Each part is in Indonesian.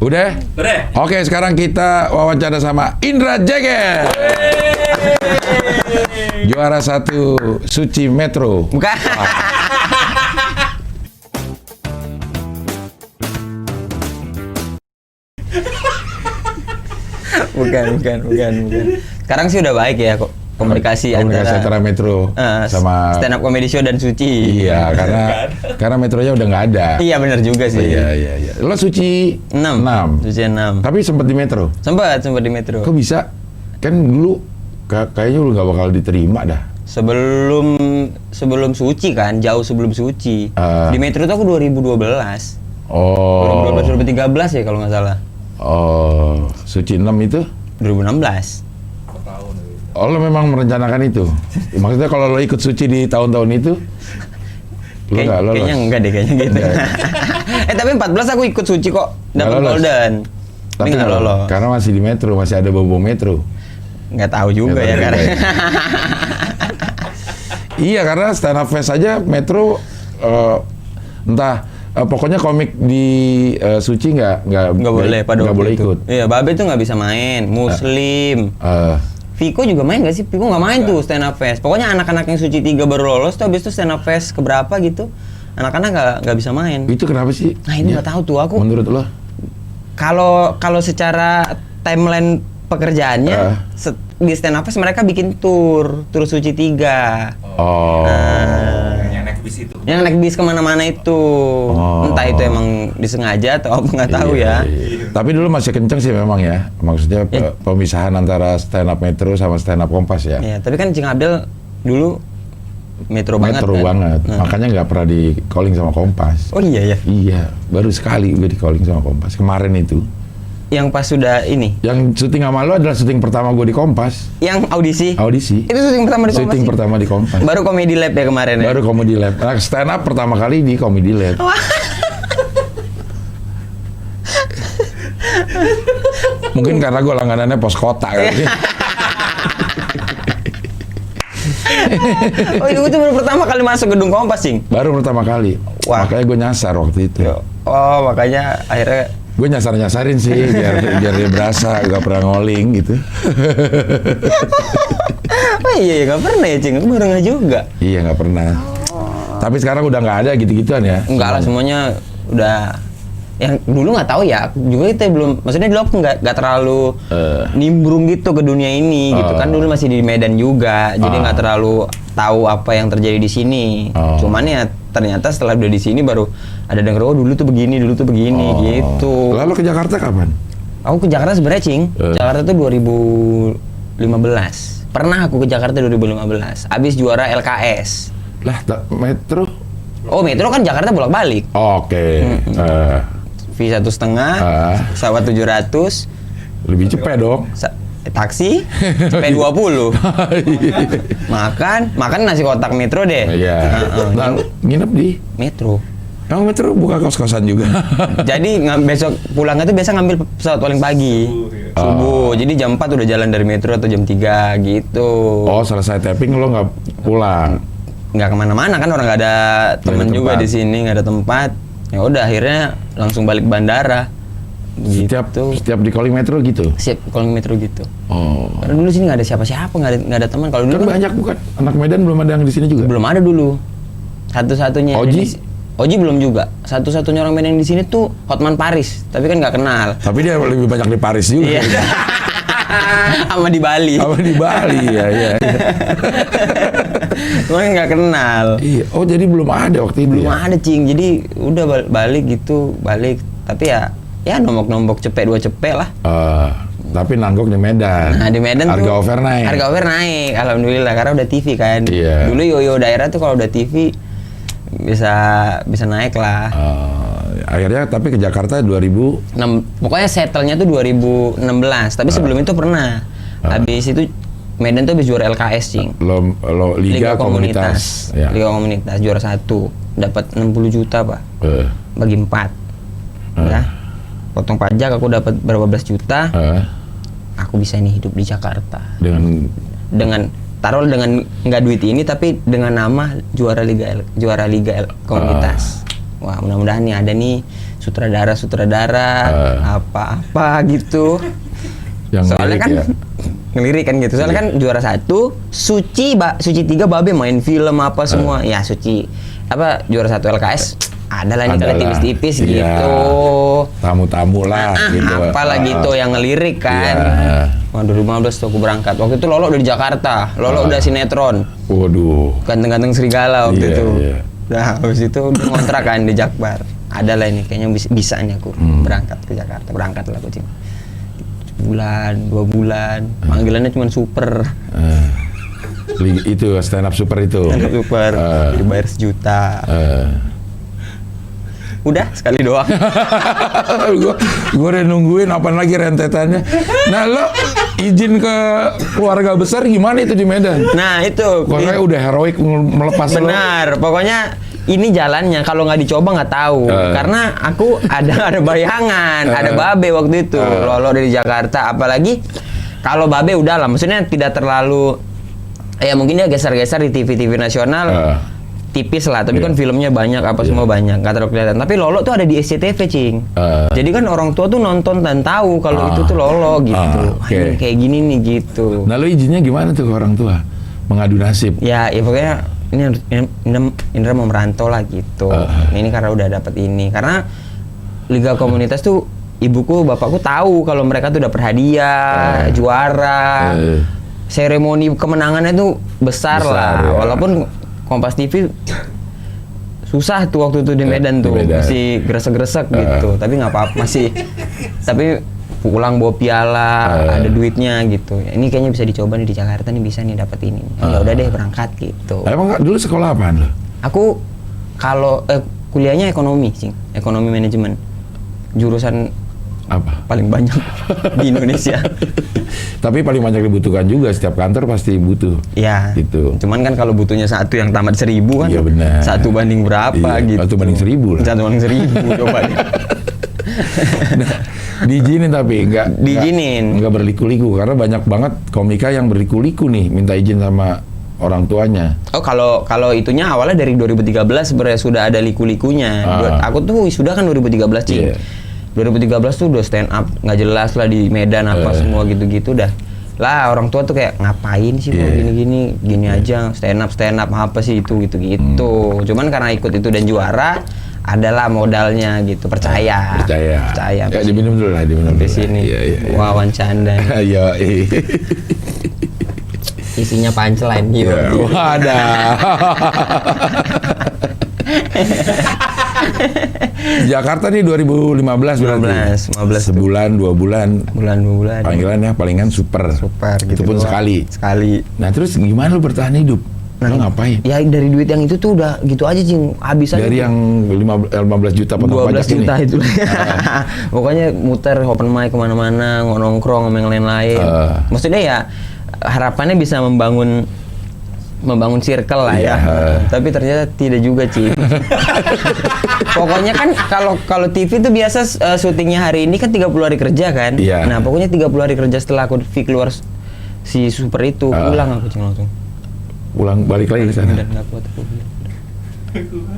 Udah? Udah. Oke, sekarang kita wawancara sama Indra Jegel. Juara 1 Suci Metro. Bukan. bukan. Sekarang sih udah baik ya kok komunikasi antara Metro sama stand up comedy show dan Suci. Iya, karena Metronya udah nggak ada. Iya benar juga sih. Iya. Lo Suci 6. Suci 6. Tapi sempat di Metro. Sempat di Metro. Kok bisa? Kan dulu kayaknya lu nggak bakal diterima dah. Sebelum Suci kan, jauh sebelum Suci. Di Metro tuh aku 2012. Oh. 2012 2013 ya kalau nggak salah. Oh, Suci 6 itu 2016. Oh, lo memang merencanakan itu? Maksudnya kalau lo ikut Suci di tahun-tahun itu, lo nggak lolos? Kayaknya enggak deh, kayaknya gitu. Tapi 14 aku ikut Suci kok, dapat golden. Tapi nggak lolos. Karena masih di Metro, masih ada bobo Metro. Nggak tahu juga ya karena. Iya, karena stand up fest aja Metro, pokoknya komik di Suci nggak boleh ikut. Iya, Babe tuh nggak bisa main. Muslim. Viko juga main nggak sih? Viko nggak main tuh stand up fest. Pokoknya anak-anak yang Suci 3 baru lolos tuh habis itu stand up fest keberapa gitu. Anak-anak nggak bisa main. Itu kenapa sih? Nah ini nggak tahu tuh aku. Menurut lo? Kalau secara timeline pekerjaannya di stand up fest mereka bikin tur Suci 3. Oh. Yang naik bis itu. Yang naik bis kemana-mana itu. Entah itu emang disengaja atau apa nggak tahu ya. Tapi dulu masih kenceng sih memang ya. Maksudnya pemisahan antara stand up Metro sama stand up Kompas ya. Iya, tapi kan Cing Abdel dulu Metro banget. Makanya nggak pernah di calling sama Kompas. Oh iya ya. Iya, baru sekali gue di calling sama Kompas kemarin itu. Yang pas sudah ini. Yang syuting sama lo adalah syuting pertama gue di Kompas. Yang audisi. Itu syuting pertama di Kompas. Syuting pertama di Kompas. Baru Comedy Lab ya kemarin ya. Baru Comedy Lab. Nah, stand up pertama kali di Comedy Lab. Mungkin karena gue langganannya pos kota kali. Oh itu baru pertama kali masuk gedung Kompas, Cing? Baru pertama kali. Wah. Makanya gue nyasar waktu itu. Oh makanya akhirnya gue nyasarin sih biar dia berasa gak pernah ngoling gitu. Oh iya nggak pernah ya, Cing? Aku baru nggak juga. Iya nggak pernah. Tapi sekarang udah nggak ada gitu-gituan ya? Enggak lah, semuanya udah. Yang dulu nggak tahu ya, juga kita belum, maksudnya dulu aku nggak terlalu nimbrung gitu ke dunia ini gitu kan, dulu masih di Medan juga, jadi nggak terlalu tahu apa yang terjadi di sini. Cuman ya ternyata setelah udah di sini baru ada denger, oh dulu tuh begini gitu. Lalu ke Jakarta kapan? Aku ke Jakarta sebenarnya, Cing. Jakarta tuh 2015. Pernah aku ke Jakarta 2015. Abis juara LKS. Lah, Metro? Oh Metro kan Jakarta bolak-balik. Oke. Fee 1,5, pesawat 700. Lebih cepet dong. Taksi, cepet 20. Makan nasi kotak Metro deh. Iya. Nah, nginep di Metro. Emang Metro buka kos-kosan juga? Jadi besok pulangnya tuh biasa ngambil pesawat paling pagi. Subuh. Jadi jam 4 udah jalan dari Metro atau jam 3 gitu. Oh, selesai tapping lo nggak pulang? Nggak kemana-mana kan, orang nggak ada temen juga di sini, nggak ada tempat. Ya udah akhirnya langsung balik bandara. Setiap di calling Metro gitu? Siap calling Metro gitu. Oh. Karena dulu sini nggak ada siapa-siapa, nggak ada teman. Kalau dulu kan banyak bukan? Anak Medan belum ada yang di sini juga? Belum ada dulu. Satu-satunya Oji belum juga. Satu-satunya orang Medan di sini tuh Hotman Paris, tapi kan nggak kenal. Tapi dia lebih banyak di Paris juga. Iya. Sama di Bali. Ya. Cuman nggak kenal. Iya. Oh jadi belum ada waktu itu. Belum ada, Cing. Jadi udah balik. Tapi ya nombok cepet 2 cepet lah. Tapi nanggok di Medan. Nah di Medan harga tuh over naik. Harga over naik, alhamdulillah karena udah TV kan. Iya. Dulu yoyo daerah tuh kalau udah TV bisa naik lah. Akhirnya tapi ke Jakarta 2006. Pokoknya settle-nya tuh 2016. Tapi sebelum itu pernah. Habis itu Medan tuh habis juara LKS, Cing. Lo Liga Komunitas. Ya. Liga Komunitas juara 1. Dapat 60 juta, Pak. Bagi 4. Ya. Potong pajak aku dapat berapa belas juta. Aku bisa nih hidup di Jakarta. Dengan taruh dengan nggak duit ini tapi dengan nama juara liga komunitas. wah mudah-mudahan nih ada nih sutradara apa-apa gitu. Yang Soalnya kan ya. ngelirik kan gitu. Soalnya kan juara 1, Suci 3 Babe main film apa semua. Ya Suci apa juara 1 LKS ada lah nih kalau tipis-tipis Iya. gitu. Tamu-tamu lah gitu. Apalah gitu yang ngelirik kan. Iya. Wah, 2015 tuh aku berangkat. Waktu itu Lolo udah di Jakarta. Lolo udah sinetron. Waduh. Ganteng-ganteng serigala waktu Iya, itu. iya. Nah, habis itu udah ngontrak kan di Jakbar. Ada lah ini kayaknya bisa nih aku berangkat ke Jakarta. Berangkat lah kucing. Bulan, 2 bulan. Panggilannya cuma super. Itu stand up super itu. Super. Dibayar 1 juta. Udah sekali doang. Gue udah nungguin apa lagi rentetannya. Nah lo izin ke keluarga besar gimana itu di Medan? Nah itu. Pokoknya udah heroik melepas lo. Benar. Pokoknya ini jalannya. Kalau nggak dicoba nggak tahu. Karena aku ada bayangan, ada Babe waktu itu. Lolo dari Jakarta. Apalagi kalau Babe udah lah. Maksudnya tidak terlalu. Ya mungkin dia geser-geser di TV nasional. Tipis lah, tapi kan filmnya banyak, semua banyak, nggak terlalu kelihatan. Tapi Lolo tuh ada di SCTV, Cing. Jadi kan orang tua tuh nonton dan tahu kalau itu tuh Lolo gitu. Ini kayak gini nih gitu. Nah lo izinnya gimana tuh ke orang tua? Mengadu nasib? Ya pokoknya Indra mau merantau lah gitu. Ini karena udah dapat ini. Karena Liga Komunitas tuh ibuku, bapakku tahu kalau mereka tuh dapat hadiah, juara. Seremoni kemenangannya tuh besar lah. Ya. Walaupun Kompas TV susah tuh waktu itu di Medan tuh, masih gresek-gresek gitu. Tapi nggak apa-apa, masih. Tapi pulang bawa piala, ada duitnya gitu. Ini kayaknya bisa dicoba nih di Jakarta nih, bisa nih dapat ini. Ya udah deh berangkat gitu. Emang dulu sekolah apaan lo? Aku kalau kuliahnya ekonomi, Cing. Ekonomi manajemen. Jurusan Apa? paling banyak di Indonesia. Tapi paling banyak dibutuhkan juga, setiap kantor pasti butuh. Iya. Gitu. Cuman kan kalau butuhnya satu yang tamat 1000 kan. Iya benar. 1 banding berapa gitu. 1 banding 1000 lah. 1 banding 1000 coba nih. Diizinin tapi Diizinin. nggak berliku-liku karena banyak banget komika yang berliku-liku nih minta izin sama orang tuanya. Oh kalau itunya awalnya dari 2013 sebenarnya sudah ada liku-likunya. Aku tuh sudah kan 2013, Cing. Yeah. 2013 tuh udah stand up nggak jelas lah di Medan apa semua gitu-gitu dah. Lah orang tua tuh kayak ngapain sih mau gini aja stand up apa sih itu gitu. Cuman karena ikut itu dan juara adalah modalnya gitu, percaya. Ya diminum dulu lah, diminum di sini. Wawan canda. Iya. Isinya punchline gitu. Wadah. Jakarta nih 2015 berarti. 15 Sebulan, 2 bulan. Bulan. Panggilannya palingan super gitu. Itu pun doang. Sekali. Nah terus gimana lu bertahan hidup? Lo ngapain? Ya dari duit yang itu tuh udah gitu aja, Cing. Habis aja. Dari yang 15 juta potong pajak 12 juta itu. Pokoknya muter open mic kemana-mana, nongkrong sama yang lain-lain. Maksudnya ya harapannya bisa membangun circle lah ya. Tapi ternyata tidak juga, Ci. Pokoknya kan kalau TV itu biasa syutingnya hari ini kan 30 hari kerja kan. Nah, pokoknya 30 hari kerja setelah aku keluar si super itu, pulang aku, Cing, langsung. Pulang balik lagi ke sana. Dan nggak kuat aku bilang.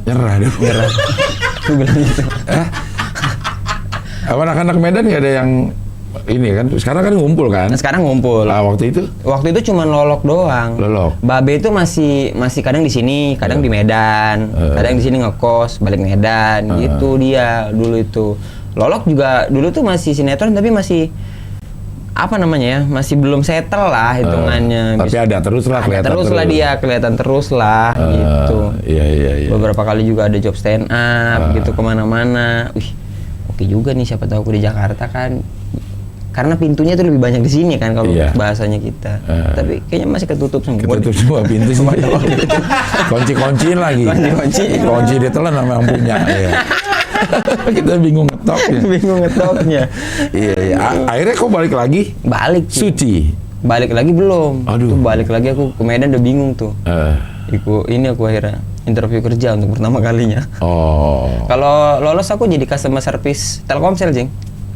Nyerah deh. Aku bilang gitu. Apa anak-anak Medan nggak ada yang ini kan? Sekarang kan ngumpul kan? Nah, sekarang ngumpul. Nah, waktu itu cuma Lolok doang. Babe itu masih kadang di sini, kadang di Medan, kadang di sini ngekos, balik Medan, gitu dia dulu itu. Lolok juga dulu tuh masih sinetron tapi masih apa namanya ya, masih belum settle lah hitungannya. Tapi ada terus lah, kelihatan terus lah gitu. Iya. Beberapa kali juga ada job stand up gitu kemana-mana. Wih, oke juga nih, siapa tahu aku di Jakarta kan. Karena pintunya tuh lebih banyak di sini kan kalau bahasanya kita. Tapi kayaknya masih ketutup semua. Ketutup semua pintu semua. Kunci-kunciin lagi. Kunci ditelan sama yang punya. Iya. Kita bingung ngetoknya. Iya. Akhirnya kok balik lagi? Balik. Suci. Balik lagi belum. Aduh. Tuh balik lagi aku ke Medan udah bingung tuh. Aku akhirnya interview kerja untuk pertama kalinya. Oh. Kalau lolos aku jadi customer service Telkomsel, Jeng.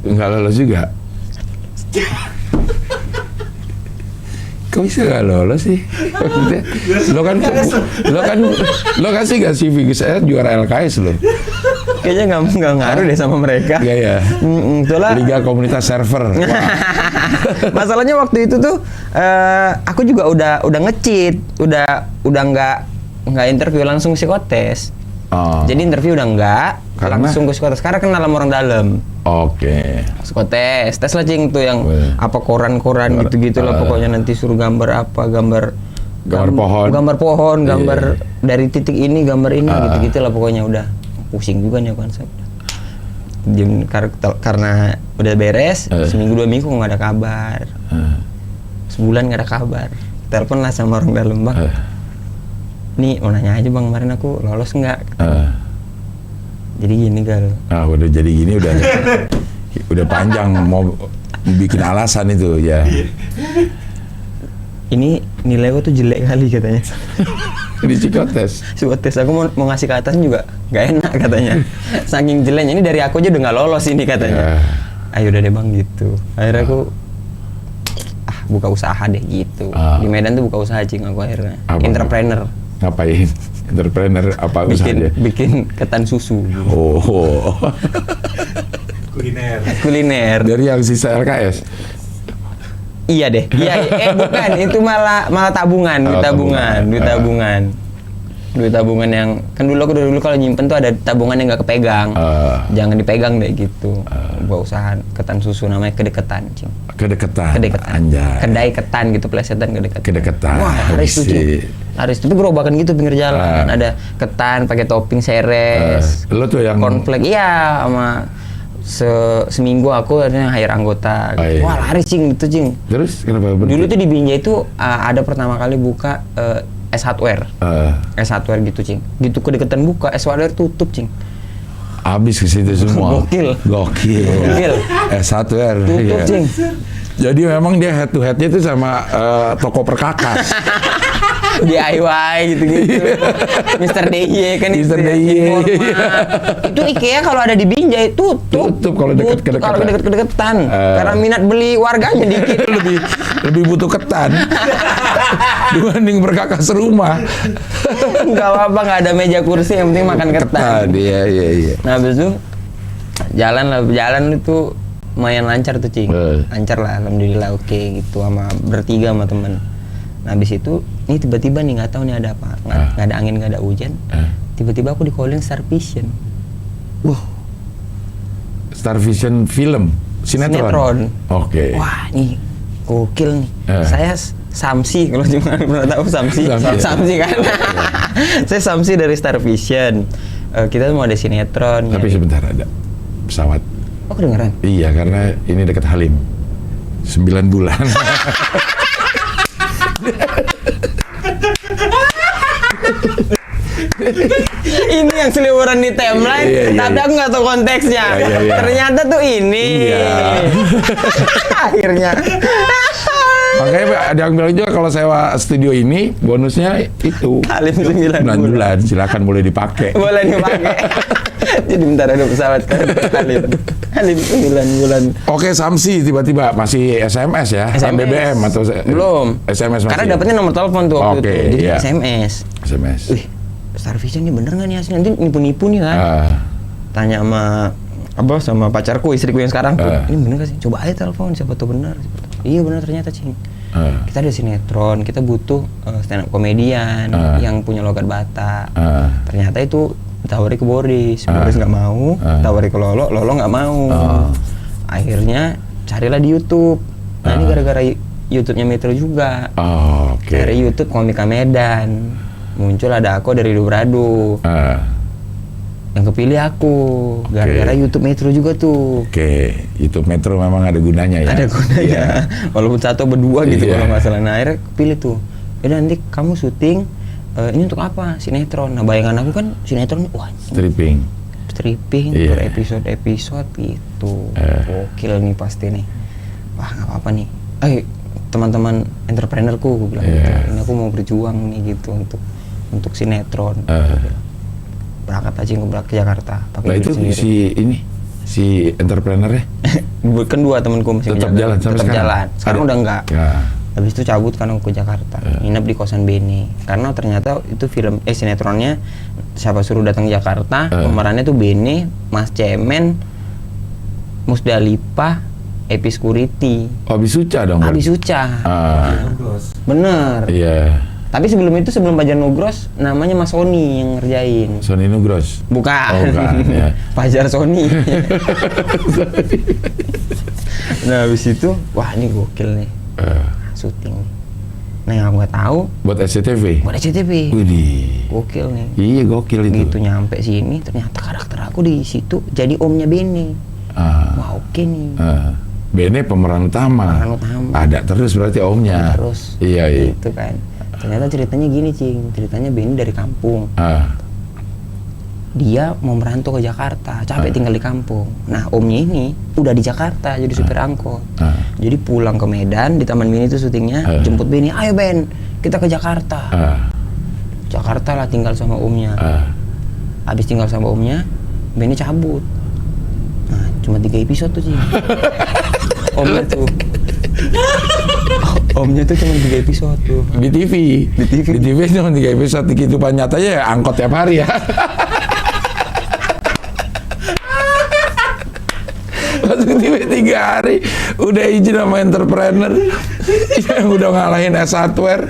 Enggak lolos juga. Kok bisa gak lolos sih? Maksudnya, lo kan sih gak CV saya juara LKS lo. Kayaknya nggak ngaruh deh sama mereka. Iya ya. Itulah. Liga komunitas server. Masalahnya waktu itu tuh aku juga udah nge-cheat, udah nggak interview, langsung psikotes. Oh. Jadi interview udah nggak, Karena? langsung ke psikotes. Karena kenal sama orang dalam. Oke. Psikotes, tes lah cing tuh yang apa koran-koran gitu-gitu lah, pokoknya nanti suruh gambar apa, gambar pohon, gambar dari titik ini, gambar ini, gitu-gitu lah pokoknya. Udah pusing juga nih konsep. Karena udah beres, seminggu 2 minggu nggak ada kabar, sebulan nggak ada kabar. Telepon lah sama orang dalam, bang. Nih mau nanya aja bang, kemarin aku lolos nggak? Jadi gini Gal. Udah jadi gini udah panjang mau bikin alasan itu ya. Ini nilai gua tuh jelek kali katanya. Di psikotes. Psikotes aku mau ngasih ke atas juga nggak enak katanya. Saking jeleknya, ini dari aku aja udah nggak lolos ini katanya. Ayo udah deh bang gitu. Akhirnya aku buka usaha deh gitu. Di Medan tuh buka usaha cing aku akhirnya. Entrepreneur. Ngapain? Entrepreneur apa usahanya? Bikin ketan susu. Oh. Kuliner. Dari yang sisa LKS. Iya deh. Iya, bukan, itu malah tabungan, duit tabungan yang kan dulu kalau nyimpen tuh ada tabungan yang nggak kepegang. Jangan dipegang deh gitu. Buat usaha ketan susu namanya Kedeketan, cing. Kedeketan. Anjay. Kedai ketan gitu, plesetan Kedeketan. Kedeketan. Wah, laris tuh, cing. Laris itu gerobakan gitu pinggir jalan. Ada ketan pakai topping seres. Lo tuh yang cornflake, iya, sama seminggu aku akhirnya hire anggota. Wah, laris cing gitu cing. Terus kenapa berhenti? Dulu tuh di Binjai itu ada pertama kali buka es hardware. Es hardware gitu cing. Gitu Kedeketan buka, es hardware tutup cing. Habis ke situ semua. Gokil. Es hardware. Tutup cing. Jadi memang dia head to headnya itu sama toko perkakas. DIY gitu-gitu. Mr. DIY kan itu. Mr. DIY. Itu IKEA kalau ada di Binjai tutup kalau dekat Kedeketan. Karena minat beli warganya dikit. lebih butuh ketan dibanding berkakas rumah. Enggak apa-apa, enggak ada meja kursi, yang penting makan ketan. Iya. Nah, habis itu jalan itu lumayan lancar tuh cing. Lancar lah, alhamdulillah, oke gitu, sama bertiga sama temen. Nah, habis itu ini tiba-tiba nih nggak tahu nih ada apa, nggak ada angin, nggak ada hujan, tiba-tiba aku di-callin Star Vision. Star Vision film sinetron. Oke. Wah, nih gokil nih. Saya Samsi, kalau cuma pernah tahu Samsi kan. Saya Samsi dari Star Vision. Kita mau ada sinetron. Tapi ya. Sebentar, ada pesawat. Oh, kedengeran? Iya, karena ini dekat Halim. 9 bulan. Ini yang seliweran di timeline, tapi aku nggak tahu konteksnya. Ternyata tuh ini. Akhirnya. Makanya ada yang bilang juga kalau sewa studio ini bonusnya itu Halim 9 bulan. Silakan boleh dipakai. Boleh dipakai. Jadi bentar ada pesawat kan Halim 9 bulan. Oke, Samsi tiba-tiba masih SMS ya? SMS. BBM atau belum? SMS masih. Karena dapetnya nomor telepon tuh waktu itu. Jadi SMS. Wih, Star Vision ini bener nggak nih asli? Nanti nipu-nipu nih kan? Tanya sama pacarku, istriku yang sekarang tuh. Ini bener gak sih? Coba aja telepon, siapa tuh bener. Iya bener ternyata cing. Kita ada sinetron, kita butuh stand up komedian yang punya logat Batak. Ternyata itu ditawari ke Boris nggak mau, tawari ke Lolo nggak mau. Akhirnya carilah di YouTube. Nah ini gara-gara YouTube-nya Metro juga. Dari YouTube Komika Medan muncul, ada aku dari Dobrado. Yang kepilih aku gara-gara YouTube Metro juga tuh. YouTube Metro memang ada gunanya ya. Ada gunanya. Walaupun satu berdua gitu kalau nggak salah. Nah akhirnya kepilih tuh. Ya nanti kamu syuting ini untuk apa? Sinetron. Nah bayangan aku kan sinetron, wah stripping per episode gitu. Gokil nih pasti nih. Wah nggak apa-apa nih. Teman-teman entrepreneurku, gue bilang gitu. Ini aku mau berjuang nih gitu untuk sinetron. Berangkat aja ke Jakarta. Nah itu si entrepreneurnya? Kan 2 temanku masih tetap jalan sampai sekarang udah enggak. Habis itu cabut kan aku ke Jakarta, nginep di kosan Bene. Karena ternyata itu sinetronnya Siapa Suruh Datang Jakarta, pemerannya tuh Bene, Mas Cemen, Musdalifah, Epi Security. Abi Suca dong. Abi Suca. Bener. Iya. Tapi sebelum itu, sebelum Fajar Nugros, namanya Mas Sony yang ngerjain. Sony Nugros. Bukan. Oh, bukan, ya. Fajar Sony. Nah, habis itu, wah ini gokil nih. Syuting. Nah, yang aku nggak tahu. Buat SCTV. Buat SCTV. Widih. Gokil nih. Iya, gokil itu. Gitu nyampe sini, ternyata karakter aku di situ jadi omnya Bene. Wah, oke nih. Bene pemeran utama. Ada terus berarti omnya. Terus. Iya. Gitu kan. Ternyata ceritanya gini, Cing. Ceritanya Bene dari kampung. Dia mau merantau ke Jakarta, capek tinggal di kampung. Nah, omnya ini udah di Jakarta jadi supir angkot. Jadi pulang ke Medan, di Taman Mini itu syutingnya, jemput Bene, ayo Ben, kita ke Jakarta. Jakarta lah tinggal sama omnya. Habis tinggal sama omnya, Bene cabut. Nah, cuma 3 episode tuh, Cing. Omnya tuh. Omnya tuh cuma 3 episode tuh. Di TV. Di TV cuma 3 episode. Di kehidupan nyatanya ya angkot tiap hari ya. Masuk TV 3 hari udah izin sama entrepreneur yang udah ngalahin S1ware.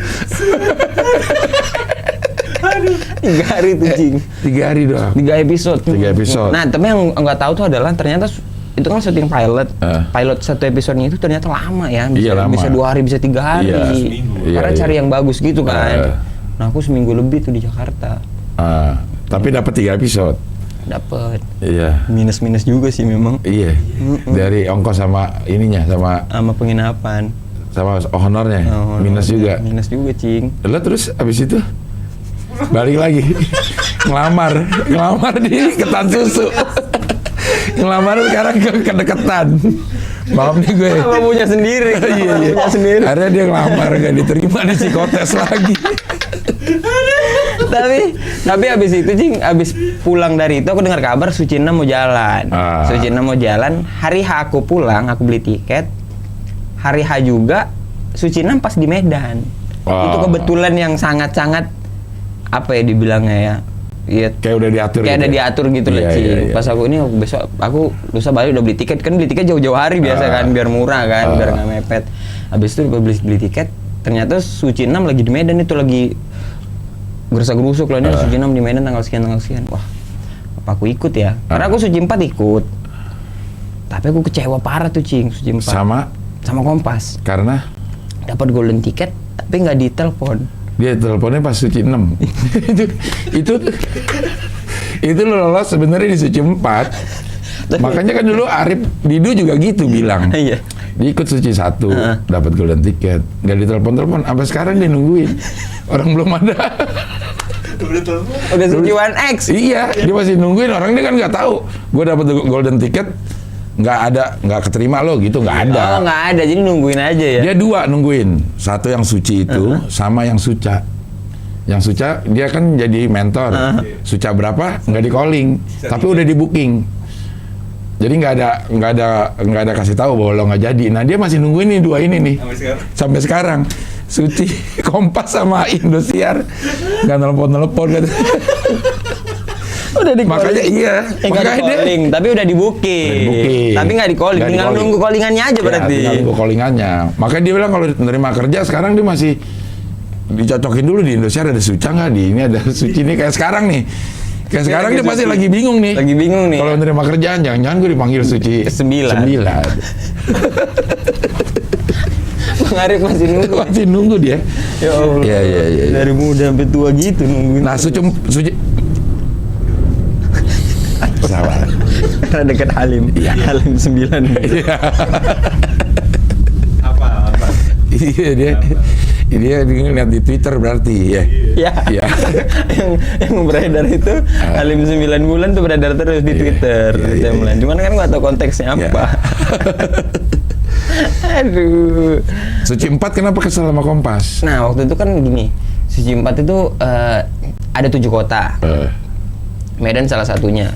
3 hari tuh, Cing. 3 hari doang. 3 episode. 3 episode. Nah, tapi yang nggak tahu tuh adalah ternyata itu kan syuting pilot. Pilot 1 episodenya itu ternyata lama ya. Bisa, lama. bisa 2 hari, bisa 3 hari. Iya. Karena cari yang bagus gitu kan. Nah, aku seminggu lebih tuh di Jakarta. Tapi dapat 3 episode. Dapat. Iya. Minus-minus juga sih memang. Iya. Dari ongkos sama ininya sama Penginapan. sama honornya. Minus juga. Minus juga, Cing. Lah terus abis itu balik lagi ngelamar di Ketan Susu. Ngelamar sekarang ke kedekatan. Maaf nih gue. Sama punya sendiri. Iya. Punya sendiri. Akhirnya dia ngelamar gak diterima di psikotes lagi. tapi abis itu, Cing, abis pulang dari itu aku dengar kabar Sucina mau jalan. Sucina mau jalan. Hari H aku pulang, aku beli tiket. Hari H juga Sucina pas di Medan. Itu kebetulan yang sangat-sangat apa ya dibilangnya ya. Iya, kayak udah diatur. Kayak gitu udah diatur gitu lah, Cing. Iya. Pas aku besok aku lusa balik udah beli tiket, kan beli tiket jauh-jauh hari biasa kan, biar murah kan, biar nggak mepet. Habis itu beli tiket, ternyata Suci 6 lagi di Medan itu lagi gerasa-gerusuk lah, ini Suci 6 di Medan tanggal sekian. Wah, apa aku ikut ya? Karena aku Suci 4 ikut. Tapi aku kecewa parah tuh, Cing, Suci 4. Sama Kompas. Karena dapat golden ticket tapi nggak ditelepon. Dia teleponnya pas Suci 6. itu lo lolos sebenarnya di Suci 4. Makanya kan dulu Arif Didu juga gitu bilang. Iya. Dia ikut Suci 1, dapat golden ticket, nggak ditelepon. Sampai sekarang dia nungguin. Orang belum ada. Udah Suci 1X. Iya, dia masih nungguin. Orang dia kan nggak tahu. Gue dapat golden ticket, nggak keterima lo gitu, nggak ada. Oh, nggak ada, jadi nungguin aja ya. Dia 2 nungguin, satu yang Suci itu sama yang Suca. Yang Suca dia kan jadi mentor. Suca berapa nggak di calling, tapi udah di booking. Jadi nggak ada kasih tahu bahwa lo nggak jadi. Nah dia masih nungguin nih 2 ini nih sampai sekarang. Suci, Kompas sama Indosiar nggak nelpon kan. Udah di makanya iya. Makanya di calling, tapi udah di booking. Tapi nggak di calling, tinggal nunggu callingannya aja berarti. Tinggal nunggu callingannya. Makanya dia bilang kalau nerima kerja sekarang dia masih dicocokin dulu di Indonesia ada Suca nggak, di ini ada Suci nih kayak sekarang nih. Kayak sekarang dia pasti lagi bingung nih. Lagi bingung nih. Kalau nerima kerjaan jangan-jangan gue dipanggil Suci 9. Bang Arif masih nunggu. Masih nunggu dia. Ya Allah. Iya. Dari muda sampai tua gitu nungguin. Nah, Suci salah. Karena dekat Halim. Iya. Halim 9. Iya. Apa? Iya dia ngeliat di Twitter berarti ya. Iya. yang beredar itu Halim 9 bulan tuh beredar terus di Twitter. Iya. Cuman kan nggak tahu konteksnya apa. Aduh. Suci 4 kenapa kesel sama Kompas? Nah, waktu itu kan gini. Suci 4 itu ada 7 kota. Medan salah satunya.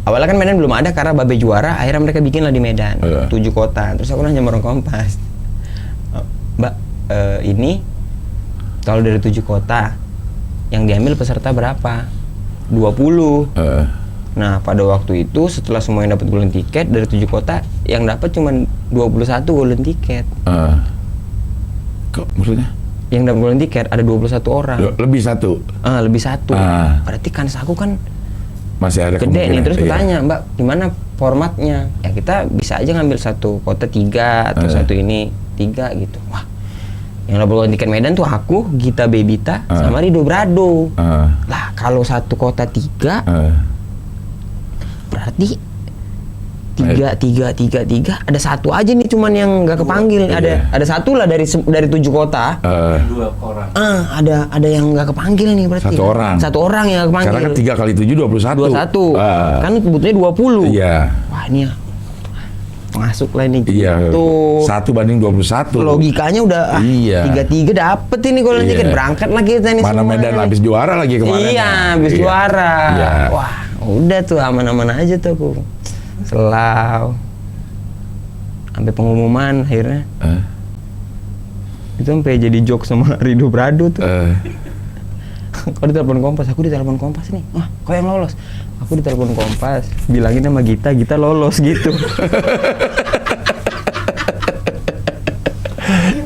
Awalnya kan Medan belum ada karena Babe juara, akhirnya mereka bikin lah di Medan. 7 kota. Terus aku nanya sama orang Kompas, Mbak, ini kalau dari 7 kota yang diambil peserta berapa? 20. Nah, pada waktu itu setelah semua yang dapat golden ticket dari 7 kota, yang dapat cuma 21 golden ticket. Kok maksudnya? Yang dapat golden ticket ada 21 orang. Lebih satu. Lebih satu. Berarti kans aku kan masih ada gede nih. Terus iya. bertanya, Mbak, gimana formatnya? Ya kita bisa aja ngambil satu kota 3 atau satu ini 3 gitu. Wah, yang dapat golden ticket Medan tuh aku, Gita Bebita, sama Rido Brado. Lah kalau satu kota 3, berarti 3 ada satu aja nih cuman yang nggak kepanggil. Ada satu lah dari 7 kota. 2 orang. Ada yang nggak kepanggil nih berarti. Satu orang yang kepanggil. Karena kan 3 kali 7 21. Kan kebutuhannya 20. Iya. Wah, ini ya masuk lah ini. Iya. Gitu. 1 banding 21. Logikanya udah 3-3 dapet ini kalau tiket berangkat lagi kita nih. Mana Medan habis juara lagi kemarin. Iya, habis juara. Iya. Wah, udah tuh aman-aman aja tuh aku. Selau. Sampai pengumuman akhirnya. Itu sampai jadi joke sama Rido Brado tuh. Kok ditelepon Kompas? Aku ditelepon Kompas nih. Wah, kok yang lolos? Aku ditelepon Kompas, bilangin sama Gita lolos gitu.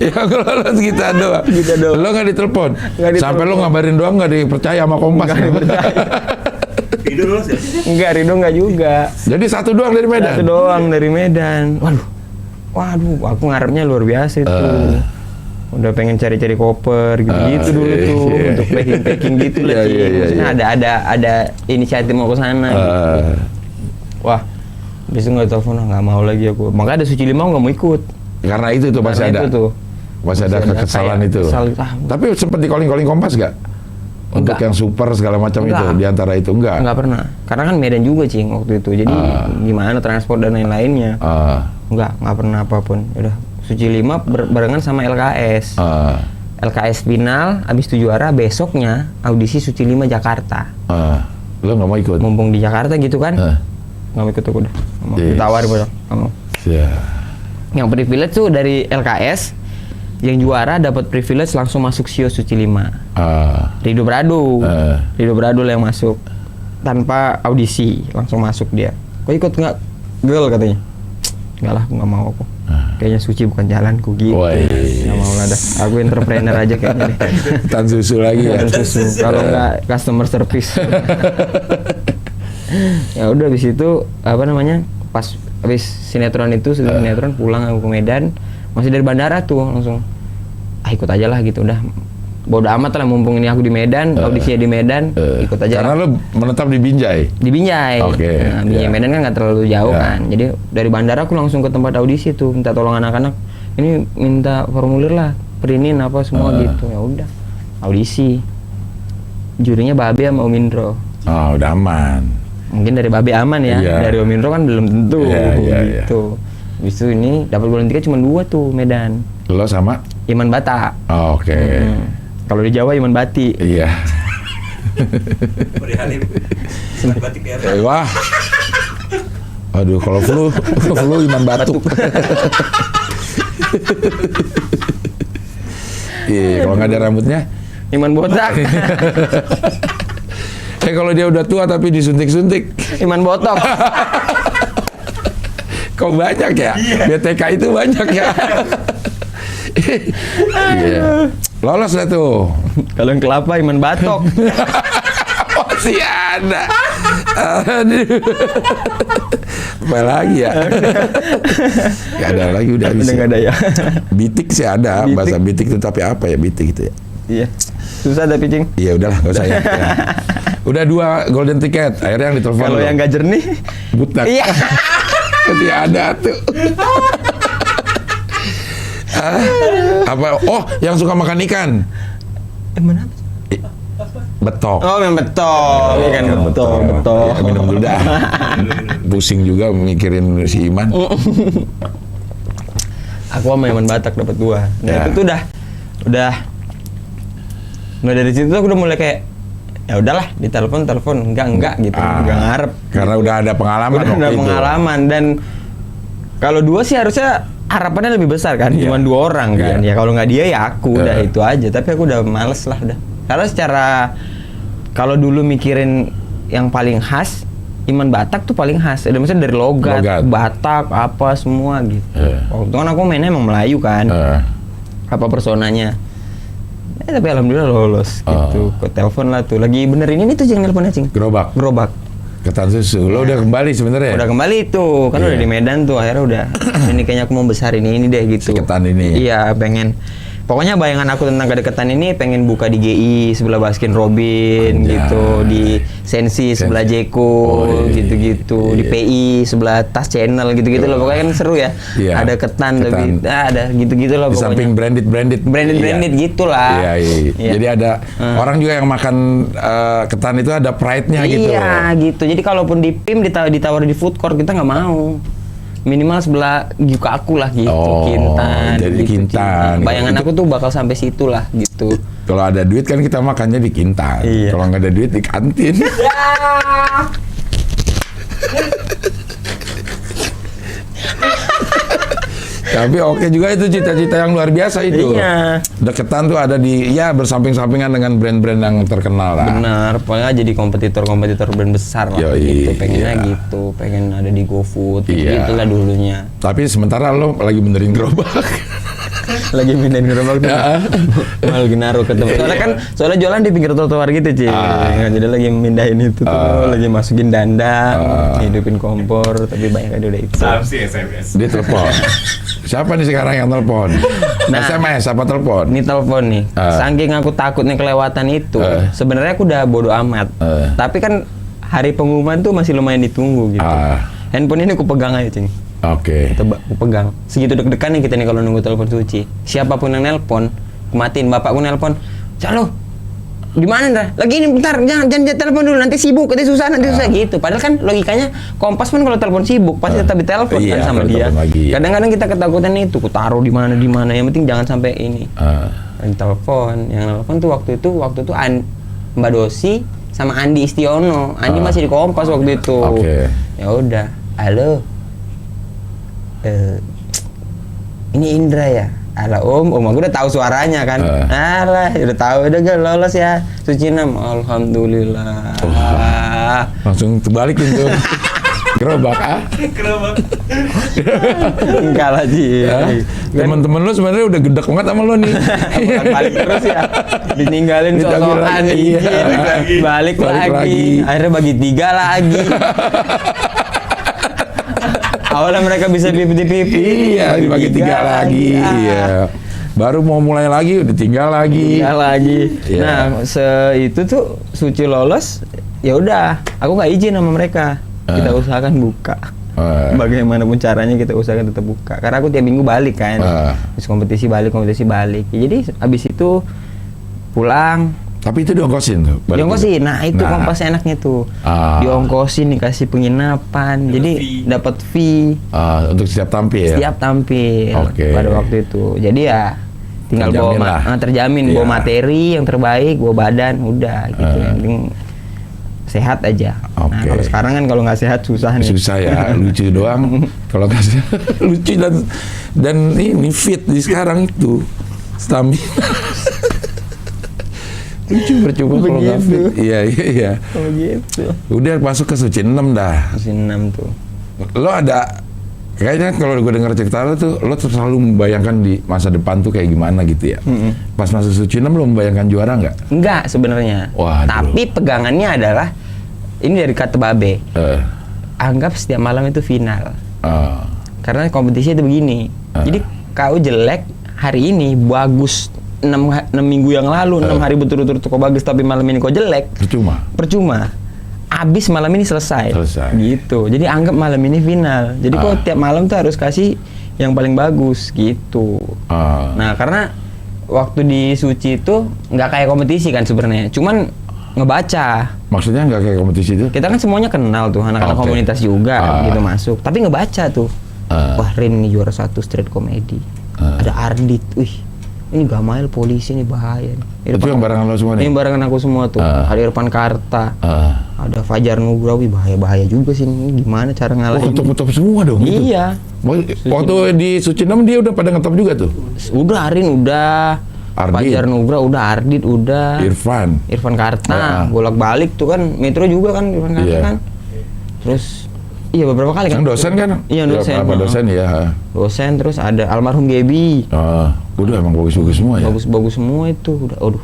Yang lolos Gita doang. Lo nggak ditelepon? Sampai lo ngabarin doang nggak dipercaya sama Kompas? Nggak dipercaya. Rido lolos ya? Enggak, Rido nggak juga. Jadi 1 doang dari Medan? 1 doang dari Medan. Waduh, aku ngarepnya luar biasa itu. Udah pengen cari-cari koper gitu dulu tuh untuk packing gitu lah. Maksudnya ada inisiatif mau ke sana. Gitu. Wah, besok nggak telepon, nggak mau lagi aku. Makanya ada Suci 5 nggak mau ikut. Karena itu tuh masih ada. Masih ada kekesalan itu. Tapi sempat di calling Kompas nggak? Untuk yang super segala macam itu, di antara itu enggak? Enggak pernah. Karena kan Medan juga, Cing, waktu itu. Jadi gimana transport dan lain-lainnya. Enggak pernah apapun. Udah, Suci 5 barengan sama LKS. LKS final, abis itu juara, besoknya audisi Suci 5 Jakarta. Lo nggak mau ikut? Mumpung di Jakarta gitu kan. Nggak mau ikut aku udah. Ditawar gue, nggak mau. Yang privilege tuh dari LKS, yang juara dapat privilege langsung masuk Sio Suci 5. Rido Brado lah yang masuk tanpa audisi, langsung masuk dia. Kok ikut nggak? Girl katanya. Nggak lah, nggak mau aku. Kayaknya Suci bukan jalanku gitu. Nggak mau lah dah. Aku entrepreneur aja kayaknya deh. Tan susu lagi ya. Kalau nggak customer service. Ya udah, habis itu apa namanya? Pas habis sinetron itu, sinetron pulang aku ke Medan. Masih dari bandara tuh langsung ikut aja lah gitu, udah bodo amat lah, mumpung ini aku di Medan, audisinya di Medan, ikut aja. Karena lo menetap di Binjai? Di Binjai. Nah, Binjai Medan kan nggak terlalu jauh kan, jadi dari bandara aku langsung ke tempat audisi tuh, minta tolong anak-anak, ini minta formulir lah, printin apa semua gitu. Ya udah, audisi. Jurinya Babe sama Om Indro. Udah aman. Mungkin dari Babe aman ya, dari Om Indro kan belum tentu gitu. Habis itu ini dapat golden ticket cuma 2 tuh Medan. Lo sama? Iman Bata. Oke. Kalau di Jawa Iman Bati. Iya. Beri Halim. Iman Batik ya. Wah. Aduh, kalau flu Iman Batuk. Iya, kalau nggak ada rambutnya Iman Botak. kalau dia udah tua tapi disuntik-suntik Iman Botok. Kok banyak ya? BTK itu banyak ya. Lolos lah tuh. Kalau yang kelapa Iman Batok. Masih ada. Aduh. Apa lagi ya? Gak ada lagi, udah habis. Udah gak ada ya. Bitik sih ada, bahasa bitik itu, tapi apa ya bitik itu ya? Iya. Susah tapi, Cing. Iya udahlah, gak usah ya. Udah 2 golden ticket, akhirnya yang ditelepon. Kalau yang gak jernih, butak. Iya. Masih ada tuh. Apa? Oh, yang suka makan ikan. Mana? Betok. Oh, yang betok. Ikan betok. Ya, minum dulu dah. Pusing juga mikirin si Iman. Aku sama Iman Batak dapat 2. Nah, itu tuh udah dari situ tuh aku udah mulai kayak ya udahlah, ditelepon enggak gitu, enggak ngarep. Karena udah ada pengalaman. Udah pengalaman, dan kalau 2 sih harusnya harapannya lebih besar kan, Iya. cuma 2 orang kan. Iya. Ya kalau nggak dia ya aku udah Iya. itu aja. Tapi aku udah males lah udah. Karena secara kalau dulu mikirin yang paling khas, Iman Batak tuh paling khas. Ada maksudnya dari logat, Batak, apa semua gitu. Waktu itu kan aku mainnya emang Melayu kan. Apa personanya. Tapi alhamdulillah lolos gitu. Ke telepon lah tuh. Lagi benerin ini tuh jangan teleponnya Cing. Gerobak. Ketan susu. Lo udah kembali sebenarnya? Udah kembali tuh, kan udah di Medan tuh, akhirnya udah ini kayaknya aku mau besarin ini deh gitu. Si ketan ini. Iya, pengen. Pokoknya bayangan aku tentang kedekatan ini pengen buka di GI sebelah Baskin Robin gitu, di Sensi sebelah Jeko gitu-gitu, di PI sebelah Tas Channel gitu-gitu loh. Pokoknya kan seru ya. Iya. Ada ketan lebih ada gitu-gitu loh Di pokoknya. samping branded gitulah. Iya. Jadi ada orang juga yang makan ketan itu ada pride-nya gitu. Iya gitu. Jadi kalaupun di PIM ditawar di food court kita nggak mau. Minimal sebelah Yuka aku lah gitu, Kintan. Jadi gitu, Kintan. Bayangan aku tuh bakal sampai situ lah gitu. Kalau ada duit kan kita makannya di Kintan. Iya. Kalau nggak ada duit di kantin. Tapi oke juga itu cita-cita yang luar biasa itu. Iya. Deketan tuh ada di bersamping-sampingan dengan brand-brand yang terkenal lah. Benar, pokoknya jadi kompetitor brand besar lah Yoi, gitu. Pengennya iya. gitu, pengen ada di GoFood, Iya. gitulah dulunya. Tapi sementara lo lagi benerin gerobak. Lagi pindahin gerobak tuh. Malah lagi naruh ke tempat. Soalnya jualan di pinggir trotoar gitu, Ci. Jadi lagi mindahin itu tuh, lagi masukin danda, hidupin kompor, tapi banyak ada udah itu. Samsi SMS. Dia telepon. Siapa nih sekarang yang telepon? Nah. SMS apa telepon? Ini telepon nih. Saking aku takutnya kelewatan itu, sebenarnya aku udah bodo amat. Tapi kan hari pengumuman tuh masih lumayan ditunggu gitu. Handphone ini aku pegang aja, Cing. Oke. Aku pegang. Segitu deg-degan nih kita nih kalau nunggu telepon Suci. Siapapun yang nelpon, kumatiin bapakku nelpon. Calo, di mana dah? Lagi ini bentar, jangan telepon dulu, nanti sibuk, nanti susah gitu. Padahal kan logikanya Kompas pun kalau telepon sibuk pasti tetap ditelepon kan sama dia. Kadang-kadang kita ketakutan itu, ku taruh di mana, yang penting jangan sampai ini. Yang telepon tuh waktu itu Mbak Dosi sama Andi Istiono. Andi masih di Kompas waktu itu. Ya udah, halo. Ini Indra ya? Alah om aku udah tahu suaranya kan. Alah, udah tahu, udah gak lolos ya. Suci 6, alhamdulillah. Langsung terbalikin tuh. Gerobak Gerobak. Enggak lah Ji. Teman-teman lo sebenarnya udah gedek banget sama lo nih. Bukan balik terus ya. Ditinggalin sosokan iya. Balik lagi. Akhirnya bagi 3 lagi. Awalnya mereka bisa pipi-pipi. Iya, dibagi 3 lagi. Iya. Baru mau mulai lagi udah tinggal lagi. Nah, itu tuh Suci lolos, ya udah, aku nggak izin sama mereka. Kita usahakan buka. Bagaimanapun caranya kita usahakan tetap buka. Karena aku tiap minggu balik kan. Terus kompetisi balik. Jadi abis itu pulang. Tapi itu diongkosin tuh? Diongkosin, nah itu Kompas enaknya tuh. Diongkosin, dikasih penginapan, jadi dapat fee. Untuk setiap tampil? Setiap tampil pada waktu itu. Jadi ya tinggal terjamin bawa materi yang terbaik, bawa badan, udah gitu. Yang penting sehat aja. Nah kalau sekarang kan kalau nggak sehat susah nih. Susah ya, lucu doang. Kalau nggak sehat, lucu dan ini fit di sekarang itu stamina. Lucu percuma kalau nggak fit. Iya. Oh gitu. Udah masuk ke Suci 6 dah. Suci 6 tuh. Lo ada kayaknya kalau gue dengar cerita lo tuh, lo selalu membayangkan di masa depan tuh kayak gimana gitu ya. Pas masuk Suci 6 lo membayangkan juara nggak? Enggak sebenarnya. Tapi pegangannya adalah ini dari kata Babe. Anggap setiap malam itu final. Karena kompetisi itu begini. Jadi kau jelek hari ini bagus 6 minggu yang lalu, 6 hari berturut-turut kok bagus, tapi malam ini kok jelek. Percuma. Abis malam ini selesai. Gitu. Jadi anggap malam ini final. Jadi kok tiap malam tuh harus kasih yang paling bagus gitu. Nah, karena waktu di Suci itu nggak kayak kompetisi kan sebenarnya. Cuman ngebaca. Maksudnya nggak kayak kompetisi itu? Kita kan semuanya kenal tuh, anak-anak komunitas juga gitu masuk. Tapi ngebaca tuh. Wah, Rin ini juara 1 street comedy. Ada Ardit. Wih. Ini Gamail polisi nih bahaya nih. Itu yang barengan lo semua nih? Ini barengan aku semua tuh. Ada Irfan Karta. Ada Fajar Nugrawi, bahaya juga sih. Ini gimana cara ngalahin? Top semua dong? Iya. Waktu di Sucinem dia udah pada ngetop juga tuh. Udah Arin udah, Ardit. Fajar Nugra udah, Ardit udah, Irfan. Karta, bolak-balik tuh kan, Metro juga kan Irfan Karta Iya. kan. Terus iya beberapa kali kan. Yang dosen kan? Iya dosen. Apa dosen ya? Dosen, terus ada almarhum Gebi. Udah emang bagus-bagus semua ya. Bagus-bagus semua itu. Udah, aduh.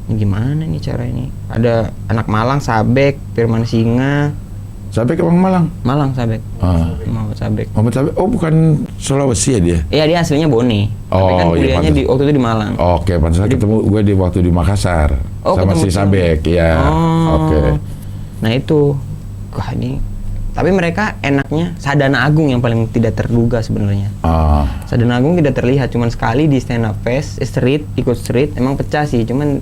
Ini gimana nih cara ini? Ada anak Malang, Sabek, Firman Singa. Sabek emang Malang? Malang, Sabek. Muhammad Sabek. Muhammad Sabek, oh bukan Sulawesi ya dia? Iya, dia aslinya Bone. Tapi kan Oh, iya, kuliahnya pantes. waktu itu di Malang. Oke, pantesan ketemu gue di waktu di Makassar sama ketemu si Sabek, ya. Oke. Nah itu, wah ini. Tapi mereka enaknya Sadana Agung yang paling tidak terduga sebenarnya. Sadana Agung tidak terlihat, cuman sekali di stand up fest, ikut street, emang pecah sih, cuman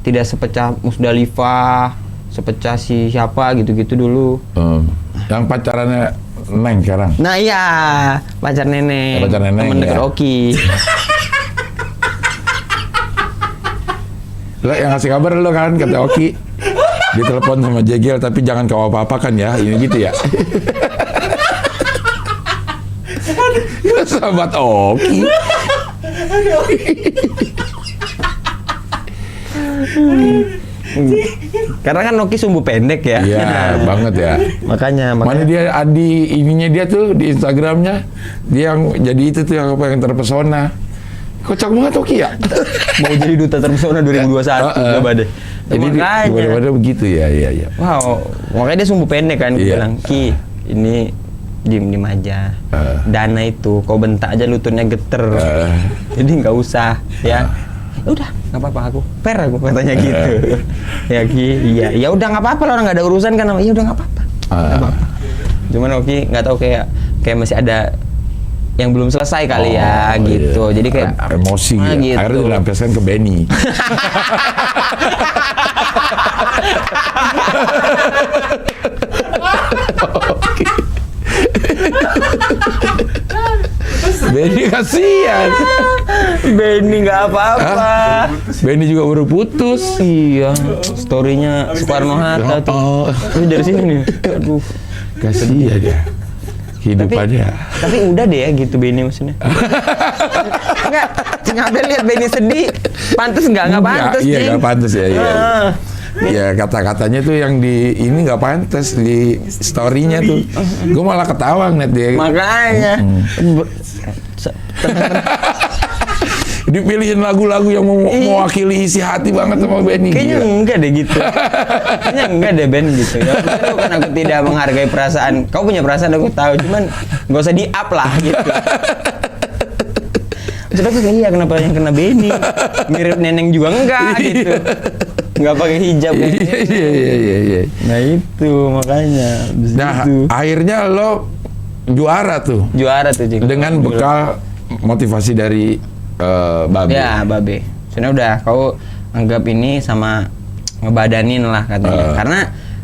tidak sepecah Musdalifah, sepecah si siapa gitu-gitu dulu. Yang pacarannya Neng sekarang. Nah iya, pacar Neneng. Pacar Neneng, temen dekat ya. Oki. Lo yang ngasih kabar lo kan, kata Oki. Ditelepon sama Jegel, tapi jangan kau apa-apakan ya, ini gitu ya. Sahabat Oki. Karena kan Oki sumbu pendek ya. Iya, banget ya. Makanya. Mana dia Adi ininya dia tuh di Instagramnya, dia yang jadi itu tuh yang apa yang terpesona. Kocak banget Oki ya. Mau jadi duta terpesona 2021 coba deh. Jadi tiba-tiba begitu ya, iya. Wow, makanya dia sumbu pendek kan, gue bilang, Ki, ini diem aja. Dana itu, kau bentak aja lututnya geter. Jadi nggak usah, ya. Udah, nggak apa-apa aku, fair aku katanya gitu. Ya Ki, iya, ya udah nggak apa-apa, orang nggak ada urusan kan, ya udah nggak apa-apa. Nggak apa-apa. Cuman Oki nggak tahu kayak masih ada yang belum selesai kali ya gitu. Jadi kayak emosi gitu. Akhirnya dilampiaskan ke Benny. Benny kasihan. Benny nggak apa-apa. Benny juga baru putus. Iya, storynya Soekarno Hatta tuh. Ini dari sini nih. Aduh, kasihan ya. Hidupannya. Tapi udah deh ya gitu Benny maksudnya. Enggak, Ngabel lihat Benny sedih. Pantes nggak pantes. Iya, nggak pantes ya. Iya. Ya kata-katanya tuh yang di ini nggak pantas di story-nya tuh. Gue malah ketawa ngeliat dia. Makanya. Dipilihin lagu-lagu yang mewakili isi hati banget sama Benny. Kayaknya enggak deh gitu. Kayaknya enggak deh Ben gitu. Ya bukan aku tidak menghargai perasaan. Kau punya perasaan aku tahu, cuman nggak usah di-up lah gitu. Terus aku kayak iya kenapa yang kena Benny? Mirip Neneng juga enggak gitu. Nggak pakai hijab kan. Iya. Nah itu makanya. Nah akhirnya lo juara tuh. Juara tuh Jeng. Dengan bekal motivasi dari Babe. Ya Babe. Soalnya udah kau anggap ini sama ngebadanin lah katanya. Karena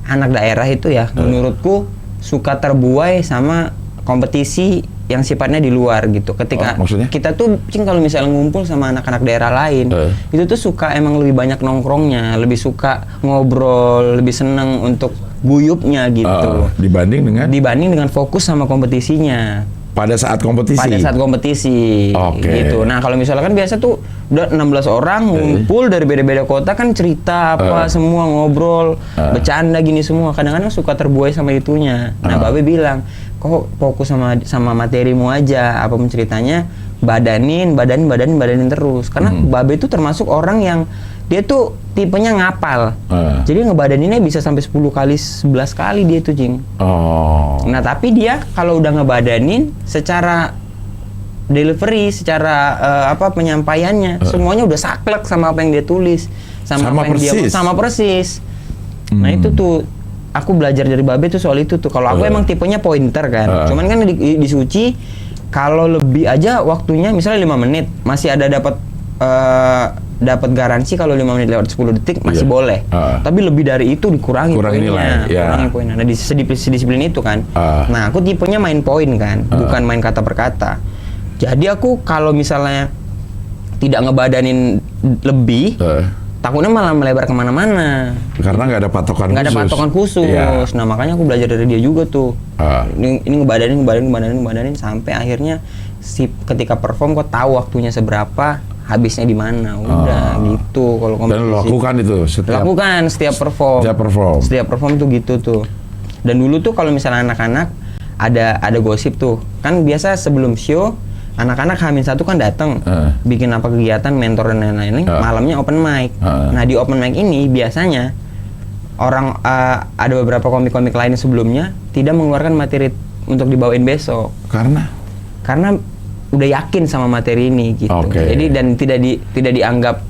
anak daerah itu ya menurutku suka terbuai sama kompetisi yang sifatnya di luar gitu. Ketika kita tuh kalau misalnya ngumpul sama anak-anak daerah lain, itu tuh suka emang lebih banyak nongkrongnya, lebih suka ngobrol, lebih seneng untuk guyupnya gitu. Dibanding dengan fokus sama kompetisinya. Pada saat kompetisi. Gitu. Nah, kalau misalnya kan biasa tuh udah 16 orang ngumpul dari beda-beda kota kan cerita apa semua ngobrol, bercanda gini semua. Kadang-kadang suka terbuai sama itunya. Nah, Babe bilang, "Kok fokus sama materimu aja, apa ceritanya badanin terus." Karena Babe itu termasuk orang yang dia tuh tipenya ngapal. Jadi ngebadaninnya bisa sampai 10 kali, 11 kali dia tuh, Jing. Nah, tapi dia kalau udah ngebadanin secara delivery, secara penyampaiannya, semuanya udah saklek sama apa yang dia tulis, sama apa yang dia sama persis. Nah, itu tuh aku belajar dari Babe tuh soal itu tuh. Kalau aku emang tipenya pointer kan. Cuman kan di Suci kalau lebih aja waktunya misalnya 5 menit masih ada dapat garansi kalau 5 menit lewat 10 detik masih boleh. Tapi lebih dari itu dikurangi poinnya. Kurangi poinnya. Nah, di disiplin itu kan. Nah, aku tipenya main poin kan, bukan main kata per kata. Jadi aku kalau misalnya tidak ngebadanin lebih, takutnya malah melebar kemana-mana. Karena nggak ada patokan Nggak ada khusus. patokan khusus. Iya. Nah makanya aku belajar dari dia juga tuh. Ini ngebadanin sampai akhirnya ketika perform kok tahu waktunya seberapa, habisnya di mana. Udah gitu kalau kompetisi. Dan lo lakukan itu setiap perform. Setiap perform tuh gitu tuh. Dan dulu tuh kalau misalnya anak-anak ada gosip tuh. Kan biasa sebelum show anak-anak H-1 kan datang bikin apa kegiatan mentor dan lain-lain, malamnya open mic. Nah di open mic ini biasanya orang ada beberapa komik-komik lain sebelumnya tidak mengeluarkan materi untuk dibawain besok. Karena udah yakin sama materi ini gitu. Jadi dan tidak dianggap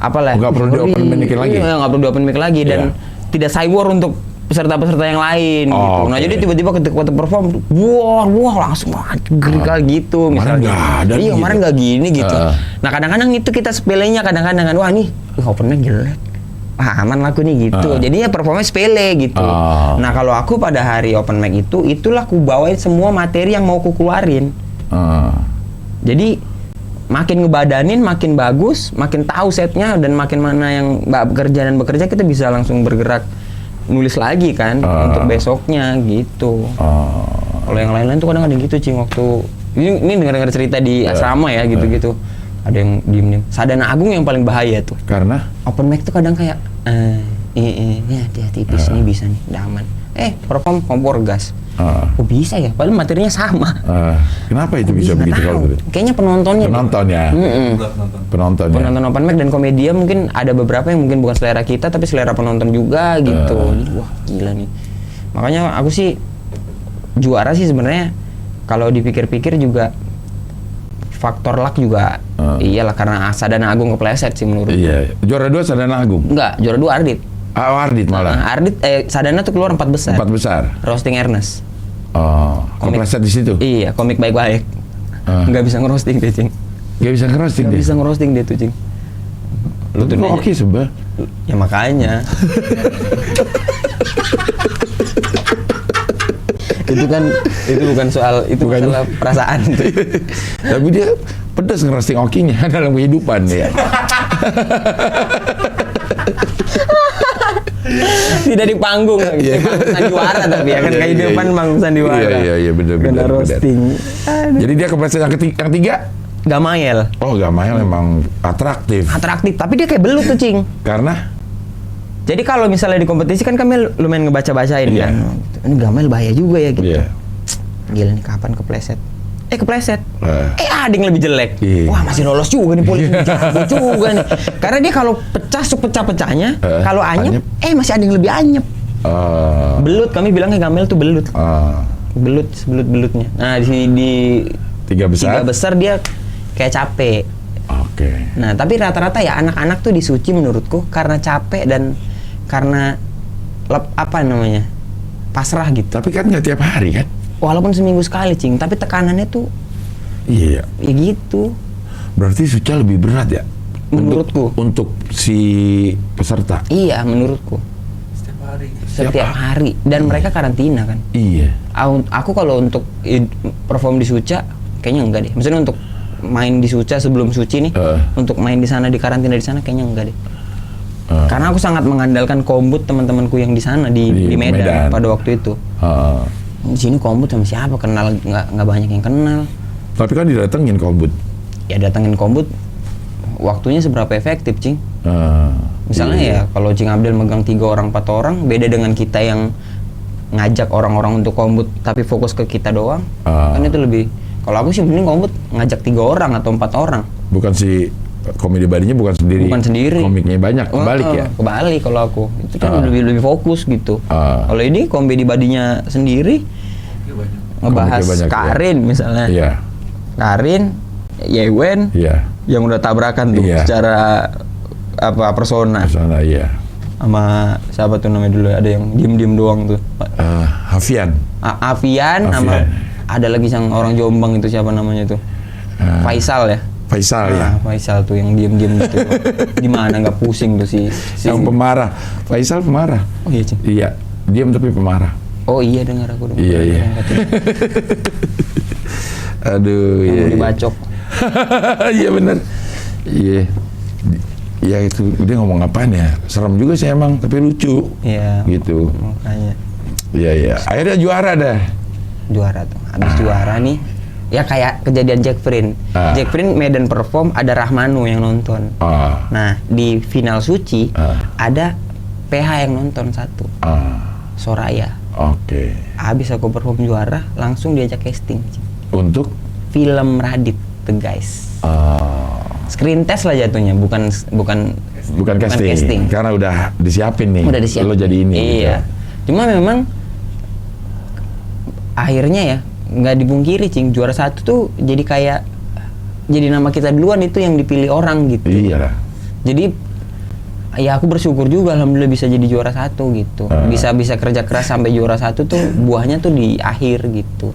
apalah. Nggak perlu di open mic lagi. Nggak perlu di open mic lagi dan tidak cyber untuk peserta-peserta yang lain gitu. Nah jadi tiba-tiba ketika waktu perform, wah langsung gergal gitu misalnya. Iya kemarin nggak gini gitu. Nah kadang-kadang itu kita sepelenya kadang-kadang kan, wah nih open mic jelek, aman laku nih gitu. Jadinya performnya sepele gitu. Nah kalau aku pada hari open mic itulah aku bawain semua materi yang mau aku keluarin. Jadi makin ngebadanin, makin bagus, makin tahu setnya dan makin mana yang bekerja kita bisa langsung bergerak nulis lagi kan untuk besoknya gitu. Kalau yang lain-lain tuh kadang ada gitu Cing waktu ini dengar cerita di asrama ya gitu-gitu. Ada yang diem-diem. Sadana Agung yang paling bahaya tuh. Karena open mic tuh kadang kayak ya dia tipis nih bisa nih, udah aman. Perform kompor gas. Kok bisa ya? Padahal materinya sama. Kenapa itu bisa begitu kalau begitu? Kayaknya penontonnya. Penonton open mic dan komedia mungkin ada beberapa yang mungkin bukan selera kita tapi selera penonton juga gitu. Wah gila nih. Makanya aku sih juara sih sebenarnya kalau dipikir-pikir juga faktor luck juga iyalah karena Sadana Agung kepleset sih menurut. Iya. Juara 2 Sadana Agung. Enggak, juara 2 Ardit. Ardit malah. Sadana tuh keluar 4 besar. 4 besar. Roasting Ernest. Kepleset di situ. Iya, komik baik-baik. Nggak bisa ngerosting dia, Cing. Nggak bisa ngerosting dia. Nggak bisa ngerosting dia tuh, Cing. Lu tuh oke sebel. Ya makanya. itu bukan soal masalah perasaan tuh. Tapi dia pedas ngerosting okinya dalam kehidupan ya. Tidak di panggung sandiwara tapi ya kan kehidupan panggung sandiwara. Iya benar. Roasting. Jadi dia kepleset yang ketiga Gamael. Gamael memang atraktif, tapi dia kayak belut tuh Cing. Karena jadi kalau misalnya di kompetisi kan kami lumayan ngebaca-bacain kan. Ini Gamael bahaya juga ya gitu. Gila nih kapan kepleset. Kepleset. Ada yang lebih jelek. Wah masih lolos juga nih polisi jago juga nih. Karena dia kalau pecah sepecah-pecahnya, kalau anyep, masih ada yang lebih anyep. Belut, kami bilangnya Gamel tuh belut. Belut-belutnya. Nah di tiga besar dia kayak capek. Nah tapi rata-rata ya anak-anak tuh disuci menurutku karena capek dan karena pasrah gitu. Tapi kan nggak tiap hari kan? Walaupun seminggu sekali, Cing, tapi tekanannya tuh ya gitu. Berarti suca lebih berat ya? Menurutku. Untuk si peserta? Iya, menurutku. Setiap hari. Dan mereka karantina kan? Iya. Aku kalau untuk perform di Suca, kayaknya enggak deh. Maksudnya untuk main di Suca sebelum suci nih, untuk main di sana, di karantina di sana, kayaknya enggak deh. Karena aku sangat mengandalkan kombut teman-temanku yang di sana, di Medan pada waktu itu. Di sini kombut sama siapa kenal nggak banyak yang kenal. Tapi kan didatengin kombut. Ya datengin kombut, waktunya seberapa efektif Cing? Misalnya ya kalau Cing Abdel megang 3 orang 4 orang, beda dengan kita yang ngajak orang-orang untuk kombut tapi fokus ke kita doang. Kan itu lebih. Kalau aku sih mending kombut ngajak 3 orang atau 4 orang. Bukan si komedi badinya bukan sendiri. Komiknya banyak, kebalik ya? Kebalik kalau aku. Itu kan lebih fokus gitu. Kalau ini komedi badinya sendiri, ngebahas Karin misalnya. Iya. Karin, Yewen, yang udah tabrakan tuh secara persona. Persona, iya. Sama siapa tuh namanya dulu? Ada yang diem-diem doang tuh. Avian. Avian, sama ada lagi yang orang Jombang itu siapa namanya tuh? Faisal ya? Faisal tuh yang diem-diem gitu. Gimana nggak pusing tuh si yang pemarah. Faisal pemarah. Oh iya, Cing. Iya, diem tapi pemarah. Oh iya dengar aku. Iya. Aduh, iya. Dibacok. Iya benar. Iya. ya itu dia ngomong apaan ya? Serem juga sih emang, tapi lucu. Iya. Gitu. Makanya. Iya. Akhirnya juara dah. Juara tuh. Habis juara nih, ya kayak kejadian Jack Prin. Jack Prin Medan perform, ada Rahmanu yang nonton. Nah, di final Suci ada PH yang nonton satu. Soraya. Oke. Habis aku perform juara, langsung diajak casting. Untuk film Radit, The Guys. Screen test lah jatuhnya, bukan casting. Karena udah disiapin nih. Udah disiapin. Lo jadi ini. Iya. Gitu. Cuma memang akhirnya ya nggak dipungkiri, Cing, juara satu tuh jadi kayak jadi nama kita duluan itu yang dipilih orang gitu. Iya lah. Jadi ya aku bersyukur juga alhamdulillah bisa jadi juara satu gitu. Bisa kerja keras sampai juara satu tuh buahnya tuh di akhir gitu.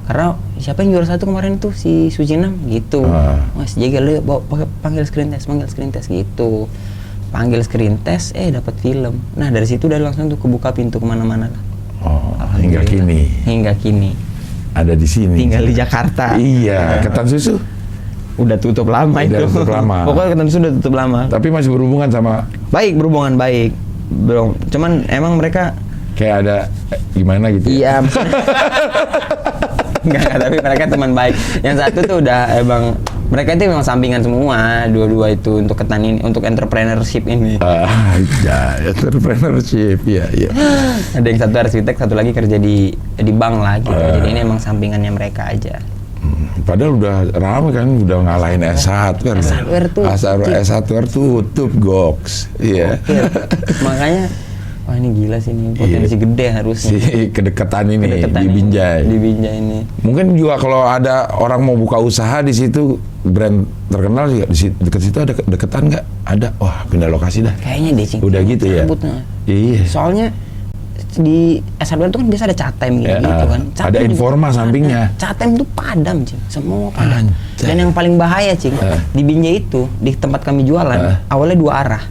Karena siapa yang juara satu kemarin tuh si Suci 6 gitu. Mas Jegel lu panggil screen test gitu. Panggil screen test, dapat film. Nah dari situ udah langsung tuh kebuka pintu kemana-mana lah. Hingga kini. Ada di sini. Tinggal di Jakarta. Iya. Ketan Susu udah tutup lama itu. Tutup lama. Pokoknya Ketan Susu udah tutup lama. Tapi masih berhubungan sama. Berhubungan baik. Bro, cuman emang mereka kayak ada gimana gitu. Iya. Enggak, tapi mereka teman baik. Yang satu tuh udah emang mereka itu memang sampingan semua, dua-dua itu untuk Ketan ini, untuk entrepreneurship ini. Entrepreneurship, iya. Ada yang satu arsitek, satu lagi kerja di bank lah gitu. Jadi ini emang sampingannya mereka aja. Padahal udah rame kan, udah ngalahin S1 kan. S1 tutup, goks. Iya. Makanya wah ini gila sih, ini potensi gede harusnya. Si kedekatan ini di Binjai. Di Binjai ini. Mungkin juga kalau ada orang mau buka usaha di situ, brand terkenal juga di dekat situ ada deketan nggak? Ada. Wah, pindah lokasi dah. Kayaknya deh, Cing. Udah gitu ya. Iya. Soalnya di S1 itu kan biasa ada Catem gitu kan. Ada Informa sampingnya. Catem tuh padam, Cing. Semua padam. Dan yang paling bahaya, Cing, di Binjai itu, di tempat kami jualan, awalnya 2 arah.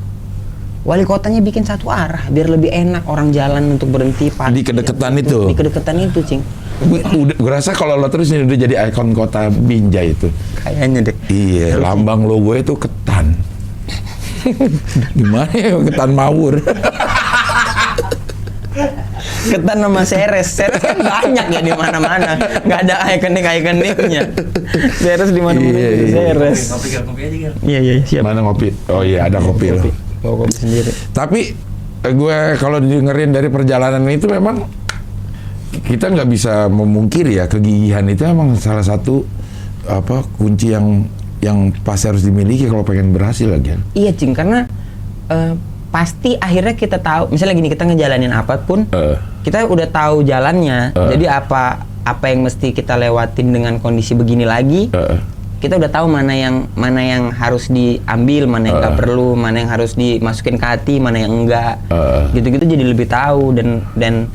Wali kotanya bikin 1 arah biar lebih enak orang jalan untuk berhenti di kedeketan itu. Di kedeketan itu, Cing. Gue rasa kalau lo terus ini udah jadi ikon kota Binjai itu. Kayaknya deh. Iya, lambang logo itu ketan. Gimana ya ketan mawur? Ketan sama Ceres kan banyak ya di mana-mana. Nggak ada ikoniknya. Ceres di mana-mana. Ceres. Ngopi aja kan. Iya, siap. Mana ngopi? Oh iya, ada kopi lo. Bawa kopi sendiri. Tapi gue kalau dengerin dari perjalanan itu memang kita nggak bisa memungkiri ya, kegigihan itu emang salah satu kunci yang pasti harus dimiliki kalau pengen berhasil lagi. Iya, Cing, karena pasti akhirnya kita tahu, misalnya gini, kita ngejalanin apapun, kita udah tahu jalannya. Jadi apa yang mesti kita lewatin dengan kondisi begini lagi, kita udah tahu mana yang harus diambil, mana yang nggak perlu, mana yang harus dimasukin ke hati, mana yang enggak. Gitu-gitu jadi lebih tahu dan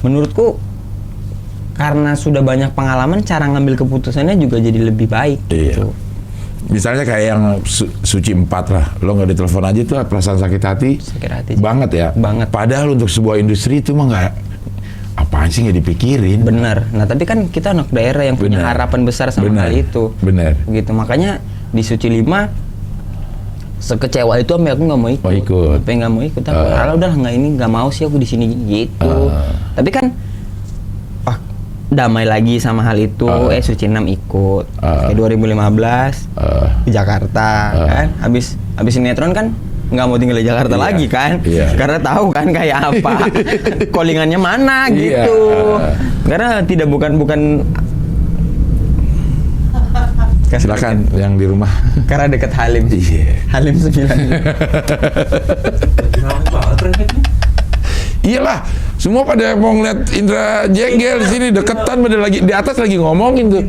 menurutku karena sudah banyak pengalaman, cara ngambil keputusannya juga jadi lebih baik. Iya. Gitu. Misalnya kayak yang Suci 4 lah, lo nggak ditelepon aja tuh perasaan sakit hati banget ya. Banget. Padahal untuk sebuah industri itu mah nggak, apaan sih nggak dipikirin. Bener. Nah tapi kan kita anak daerah yang punya harapan besar sama hal itu. Bener. Gitu, makanya di Suci 5 sekecewa itu sampai aku nggak mau ikut. Sampai nggak mau ikut. Kalau udah nggak mau sih aku di sini gitu. Tapi kan damai lagi sama hal itu. Suci 6 ikut. Kayak 2015 di Jakarta kan. Habis sinetron kan nggak mau tinggal di Jakarta lagi kan, karena tahu kan kayak apa callingannya mana gitu. Karena tidak bukan silakan yang di rumah karena dekat Halim. Halim 9. Iyalah, semua pada mau ngeliat Indra Jegel di sini deketan, pada lagi di atas lagi ngomongin tuh.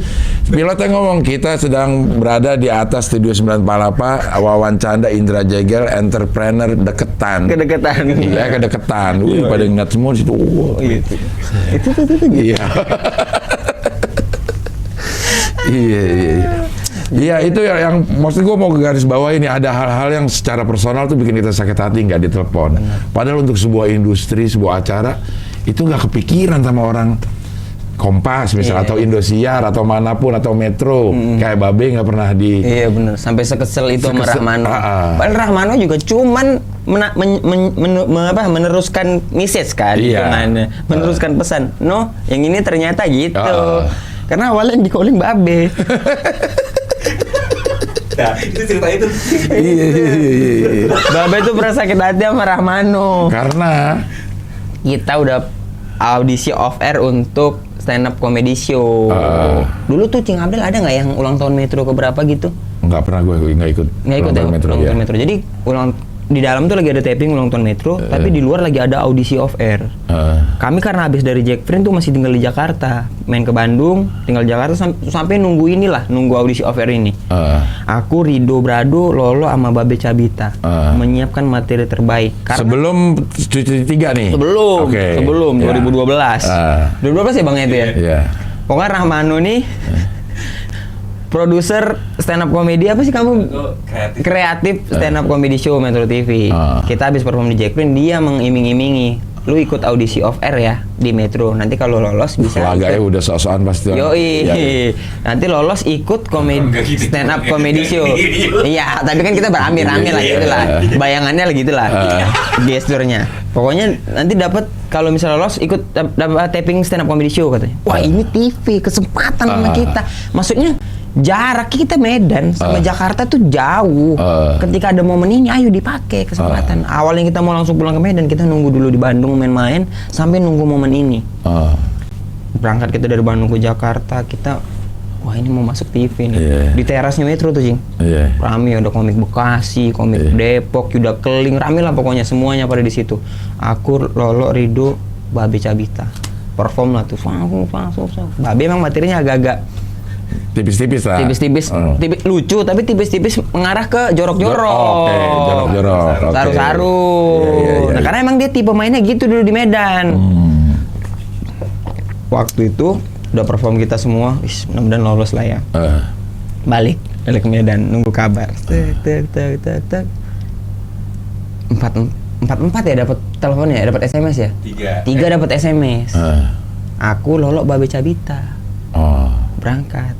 Pilotnya ngomong, kita sedang berada di atas Studio 9 Palapa, wawancara Indra Jegel, entrepreneur deketan. Kedekatan. Iya, kedekatan. Pada ngeliat semua di situ. Gitu. Itu. Iya. Iya, itu yang maksud gue mau garis bawah ini, ada hal-hal yang secara personal tuh bikin kita sakit hati nggak ditelepon. Padahal untuk sebuah industri, sebuah acara itu nggak kepikiran sama orang Kompas misalnya, Iya. atau Indosiar, atau manapun, atau Metro. Kayak Babe nggak pernah di... Iya bener, sampai sekesel itu sama Sekesel- Rahmano. Padahal Rahmano juga cuman meneruskan message kan, Iya. hitungannya. Meneruskan pesan. No, yang ini ternyata gitu. Karena awalnya di calling Babe. Nah, itu cerita itu. Iya. Babe tuh pernah sakit hati sama Rahmano. Karena Kita udah audisi off air untuk stand up comedy show. Dulu tuh Cing Abdel ada nggak yang ulang tahun Metro keberapa gitu? nggak pernah gue nggak ikut. Nggak ikut ya, ulang tahun Metro, ulang ya. tahun Metro. Jadi di dalam tuh lagi ada taping ulang tahun Metro, tapi di luar lagi ada audisi off air. Kami karena habis dari Jack Friend tuh masih tinggal di Jakarta, main ke Bandung, tinggal di Jakarta sampai nunggu nunggu audisi off air ini. Aku, Rido Brado, Lolo, sama Babe Cabita menyiapkan materi terbaik. Karena Sebelum cuci tiga nih. sebelum Oke. 2012. 2012 ya Bang itu ya? Iya. Pokoknya Rahmano nih produser stand up comedy apa sih kamu? Itu Kreatif stand up comedy show Metro TV. Kita habis perform di Jack Friend, dia mengiming-imingi, lu ikut audisi off air ya di Metro. Nanti kalau lolos bisa. Laganya udah sok-sokan pasti. Yoi. Iya. Nanti lolos ikut Enggak gitu. stand up comedy show. Iya, tapi kan kita beramil-amil lah gitu lah. Bayangannya lah gitu lah. Gesturnya. Pokoknya nanti dapat kalau misalnya lolos ikut dapat taping stand up comedy show katanya. Wah, ini TV kesempatan sama kita. Maksudnya jarak kita Medan sama Jakarta tuh jauh. Ketika ada momen ini, ayo dipakai kesempatan. Awalnya kita mau langsung pulang ke Medan, kita nunggu dulu di Bandung main-main sampai nunggu momen ini. Berangkat kita dari Bandung ke Jakarta, kita wah ini mau masuk TV nih. Iya. Di terasnya Metro tuh, Cing. Iya. Rame, ada komik Bekasi, komik Depok, Yuda Keling, rame lah pokoknya semuanya pada di situ. Aku, Lolo, Rido, Babe Cabita. Perform lah tuh. Babe emang materinya agak-agak Tipis-tipis lah. tipis-tipis, lucu tapi tipis-tipis mengarah ke jorok-jorok. Oke, jorok-jorok. Oke. Saru-saru. Iya. Nah, karena emang dia tipe mainnya gitu dulu di Medan. Waktu itu udah perform kita semua, mudah-mudahan lolos lah ya. Balik ke Medan, nunggu kabar. Tek. Empat ya dapat teleponnya, dapat SMS ya. 3 dapat SMS. Aku, Lolo, Babe Cabita berangkat.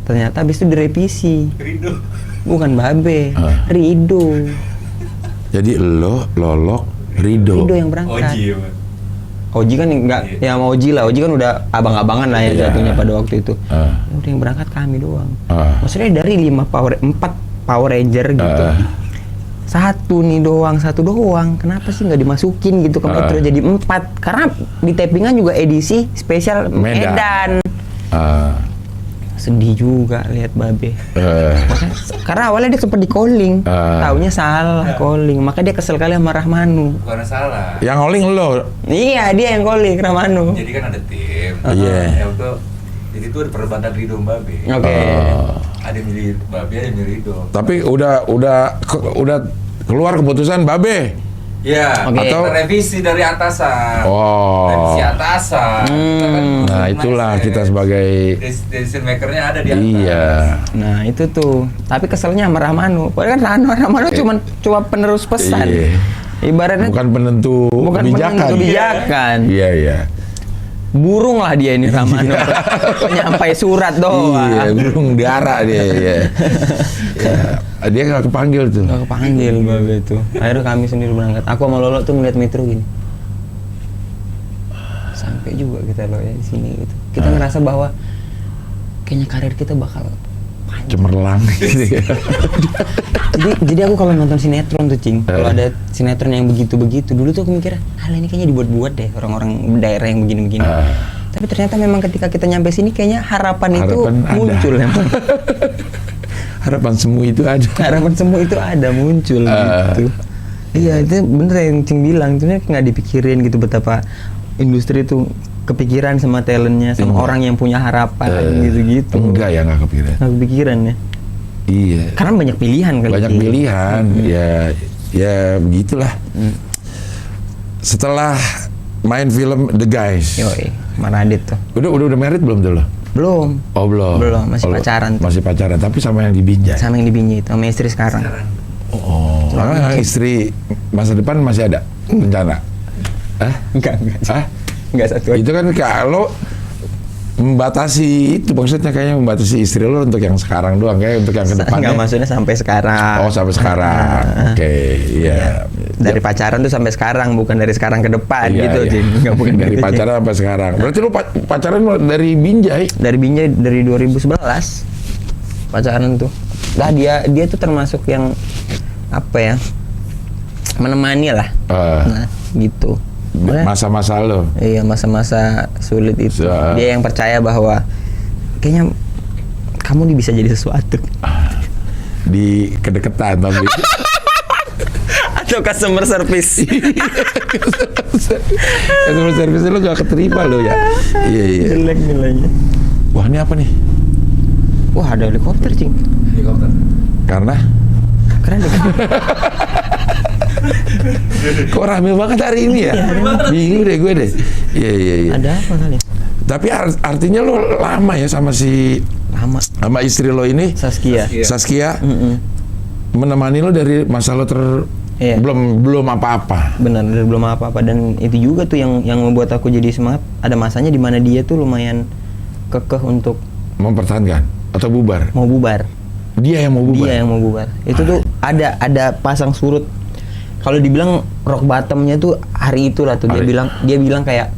Ternyata habis itu direvisi. Rindu. Bukan Babe, Rido. Jadi Lolo, Rido. Rido yang berangkat. Oji ya, Bang. Oji kan enggak, ya sama Oji lah. Oji kan udah abang-abangan lah ya Iya. jatuhnya pada waktu itu. Udah yang berangkat kami doang. Maksudnya dari 4 Power Ranger gitu. Satu doang. Kenapa sih nggak dimasukin gitu ke Metro jadi 4? Karena di tapingan juga edisi spesial Medan. Sedih juga lihat Babe. Karena awalnya dia sempat di calling, taunya salah calling, makanya dia kesel kali sama Rahmano. Bukan salah. Yang calling lo. Iya, dia yang calling Rahmano. Jadi kan ada tim. Iya. Ya, jadi itu ada perdebatan Rido Babe. Oke. Ada yang milih Babe, ada yang milih Rido. Tapi udah keluar keputusan Babe. Ya, Oke. atau revisi dari atasan. Oh. Revisi atasan. Kita kan Nah, itulah mindset. kita sebagai decision makernya ada di atas. iya. Nah itu tuh, tapi keselnya sama Rahmano. Padahal kan Rahmano cuma penerus pesan. Iya. Ibaratnya Bukan penentu kebijakan. Iya. Burung lah dia ini Rahmano. Penyampai surat doang. Iya, burung darah dia. Iya. Dia nggak kepanggil tuh. Gak kepanggil Babe itu. Akhirnya kami sendiri berangkat. Aku sama Lolo tuh melihat Metro gini. Sampai juga kita loh ya di sini gitu. Kita ngerasa bahwa kayaknya karir kita bakal panjang. Cemerlang gitu ya. Jadi aku kalau nonton sinetron tuh, Cing, kalau ada sinetron yang begitu-begitu, dulu tuh aku mikir, ini kayaknya dibuat-buat deh orang-orang daerah yang begini-begini. Tapi ternyata memang ketika kita nyampe sini kayaknya harapan itu Harapan muncul ada. emang. Harapan semu itu ada. Harapan semua itu ada muncul gitu. Iya, itu bener yang Cing bilang, itu nggak dipikirin gitu betapa industri itu kepikiran sama talentnya, sama orang yang punya harapan gitu-gitu. Enggak ya, nggak kepikiran. Nggak kepikiran ya. Iya. Karena banyak pilihan kali. Banyak Cing. pilihan. Ya begitulah. Setelah main film The Guys. Yoi, Maradit tuh. Udah married belum dulu? Belum. Oh belum. Belum, masih pacaran tuh. Masih pacaran, tapi sama yang di Binjai. Sama yang di Binjai itu, sama istri sekarang. Oh. Karena istri masa depan masih ada rencana. Enggak. Hah? Nggak satu. Itu kan kalau membatasi itu maksudnya kayaknya membatasi istri lo untuk yang sekarang doang, kayak untuk yang kedepannya. Nggak, maksudnya sampai sekarang. Oh, sampai sekarang. Oke, iya. Dari pacaran tuh sampai sekarang, bukan dari sekarang ke depan Iya, gitu, iya. Cing. Nggak bukan Dari gitu, Cing. pacaran sampai sekarang. Berarti lu pacaran dari Binjai? Dari Binjai dari 2011 pacaran tuh. Lah dia tuh termasuk yang apa ya? Menemani lah. Nah, gitu. Masa-masa lo. Iya, masa-masa sulit itu. Dia yang percaya bahwa kayaknya kamu nih bisa jadi sesuatu. Di kedekatan tapi. Atau customer service. Customer service lo gak keterima lo ya. Iya. Jelek nilainya. Wah, ini apa nih? Wah, ada helikopter, Cing. Helikopter. Karena Keren deh. kok rame banget hari ini ya? Bingung deh gue deh. Iya. Ada apa kali? Tapi artinya lo lama ya sama sama istri lo ini, Saskia. Menemani lo dari masa lo Iya. belum apa-apa. Benar, belum apa-apa, dan itu juga tuh yang membuat aku jadi semangat. Ada masanya di mana dia tuh lumayan kekeh untuk Mempertahankan atau bubar? mau bubar. Dia yang mau bubar. Dia yang mau bubar. Itu tuh ada pasang surut. Kalau dibilang rock bottomnya tuh hari itulah tuh dia bilang kayak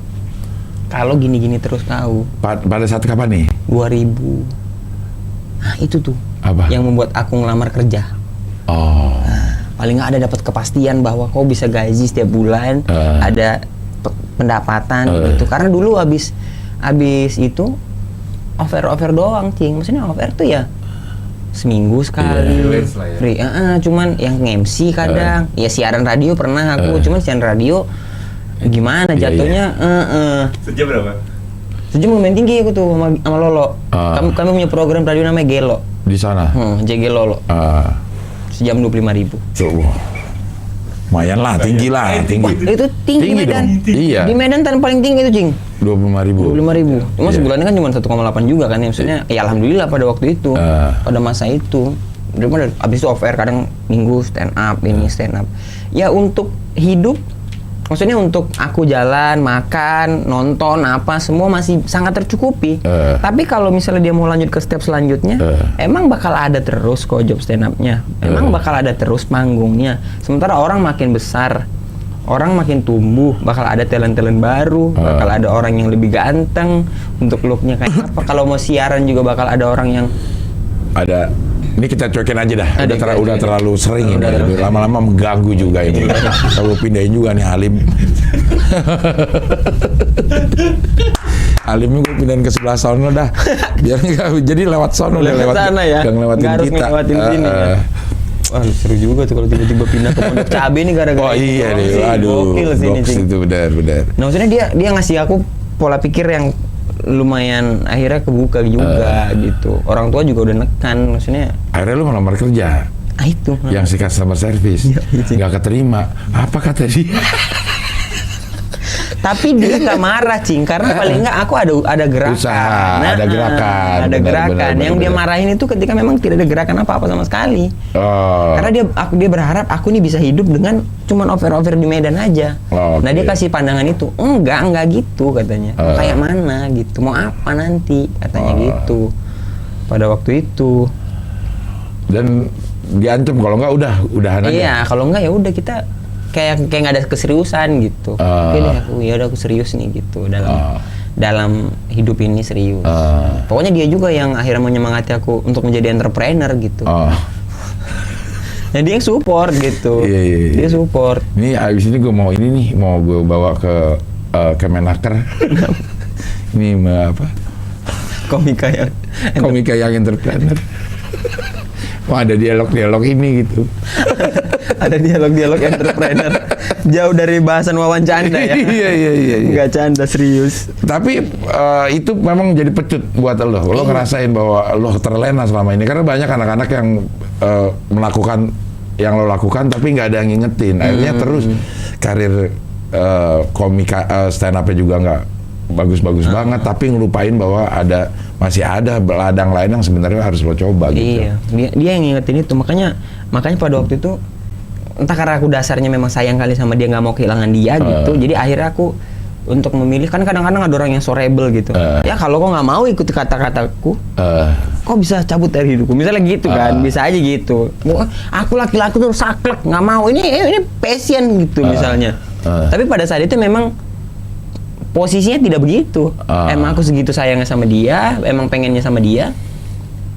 kalau gini-gini terus tahu. Pada saat kapan nih? 2000. Nah, itu tuh. Apa? Yang membuat aku ngelamar kerja. Oh. Paling nggak ada dapat kepastian bahwa kau bisa gaji setiap bulan, ada pendapatan gitu. Karena dulu habis itu offer doang, Cing. Maksudnya offer tuh ya seminggu sekali. Freelance lah ya. Free. Cuman yang MC kadang. Ya siaran radio pernah aku, cuman siaran radio gimana jatuhnya? Sejam berapa? Sejam lumayan tinggi aku tuh sama Lolo. Kami punya program radio namanya Gelo. Di sana. JG Lolo. Sejam 25.000. Lumayan lah, tinggi. Itu tinggi Medan. Iya. Di Medan tan paling tinggi itu, Cing. 25.000. 25.000. Cuma sebulannya kan cuma 1,8 juga kan ya. Maksudnya ya alhamdulillah pada waktu itu. Pada masa itu. Daripada abis itu off air kadang minggu stand up, ini stand up. Ya untuk hidup, maksudnya untuk aku jalan, makan, nonton, apa semua masih sangat tercukupi. Tapi kalau misalnya dia mau lanjut ke step selanjutnya, emang bakal ada terus kok job stand up-nya. Emang bakal ada terus panggungnya. Sementara orang makin besar, orang makin tumbuh, bakal ada talent-talent baru, bakal ada orang yang lebih ganteng, untuk look-nya kayak apa. Kalau mau siaran juga bakal ada orang yang ada. Ini kita cuekin aja dah. Udah terlalu sering ini. Lama-lama mengganggu juga ini. Kalau pindahin juga nih Halim. Halim gue pindahin ke sebelah sono dah. Biar nggak jadi lewat sono deh, lewat sana ya. Nggak ngelewatin Nggak harus kita. ngelewatin sini ya. Wah, seru juga tuh kalau tiba-tiba pindah ke Pondok Cabe nih gara-gara. Oh iya deh, Aduh. aduh. Box itu benar. Nah, maksudnya dia ngasih aku pola pikir yang lumayan akhirnya kebuka juga gitu. Orang tua juga udah nekan, maksudnya. Akhirnya lu melamar kerja. Itu. Yang si customer service nggak keterima. Apa kata dia? Tapi dia nggak marah, Cing, karena paling nggak aku ada gerakan. Usaha, ada gerakan. Ada gerakan. Yang dia marahin itu ketika memang tidak ada gerakan apa-apa sama sekali. Karena dia berharap aku nih bisa hidup dengan cuman over di Medan aja. Nah, dia kasih pandangan itu. Enggak gitu katanya. Kayak mana gitu. Mau apa nanti katanya gitu. Pada waktu itu. Dan diancam kalau nggak udahan aja. Iya, kalau nggak ya udah kita kayak nggak ada keseriusan gitu. Oke deh aku serius nih gitu dalam hidup ini serius. Pokoknya dia juga yang akhirnya menyemangati aku untuk menjadi entrepreneur gitu. Nah, dia yang support gitu. Iya. Dia support. Ini abis ini gue mau gue bawa ke Kemenaker. Ini apa? Komika yang entrepreneur. Wah, ada dialog ini gitu. Ada dialog entrepreneur. Jauh dari bahasan wawancanda ya. Iya. Nggak canda, serius. Tapi itu memang jadi pecut buat lo. Lo ngerasain bahwa lo terlena selama ini. Karena banyak anak-anak yang melakukan yang lo lakukan tapi nggak ada yang ngingetin. Akhirnya terus karir komika stand up-nya juga nggak bagus-bagus banget, tapi ngelupain bahwa masih ada ladang lain yang sebenarnya harus lo coba gitu. Iya, dia yang ngingetin itu. Makanya pada waktu itu entah karena aku dasarnya memang sayang kali sama dia, nggak mau kehilangan dia gitu. Jadi akhirnya aku untuk memilih, kan kadang-kadang ada orang yang so rebel gitu. Ya kalau kau nggak mau ikut kata-kataku, kau bisa cabut dari hidupku. Misalnya gitu kan, bisa aja gitu. Aku laki-laki tuh saklek, nggak mau. Ini passion gitu misalnya. Tapi pada saat itu memang posisinya tidak begitu. Emang aku segitu sayangnya sama dia, emang pengennya sama dia.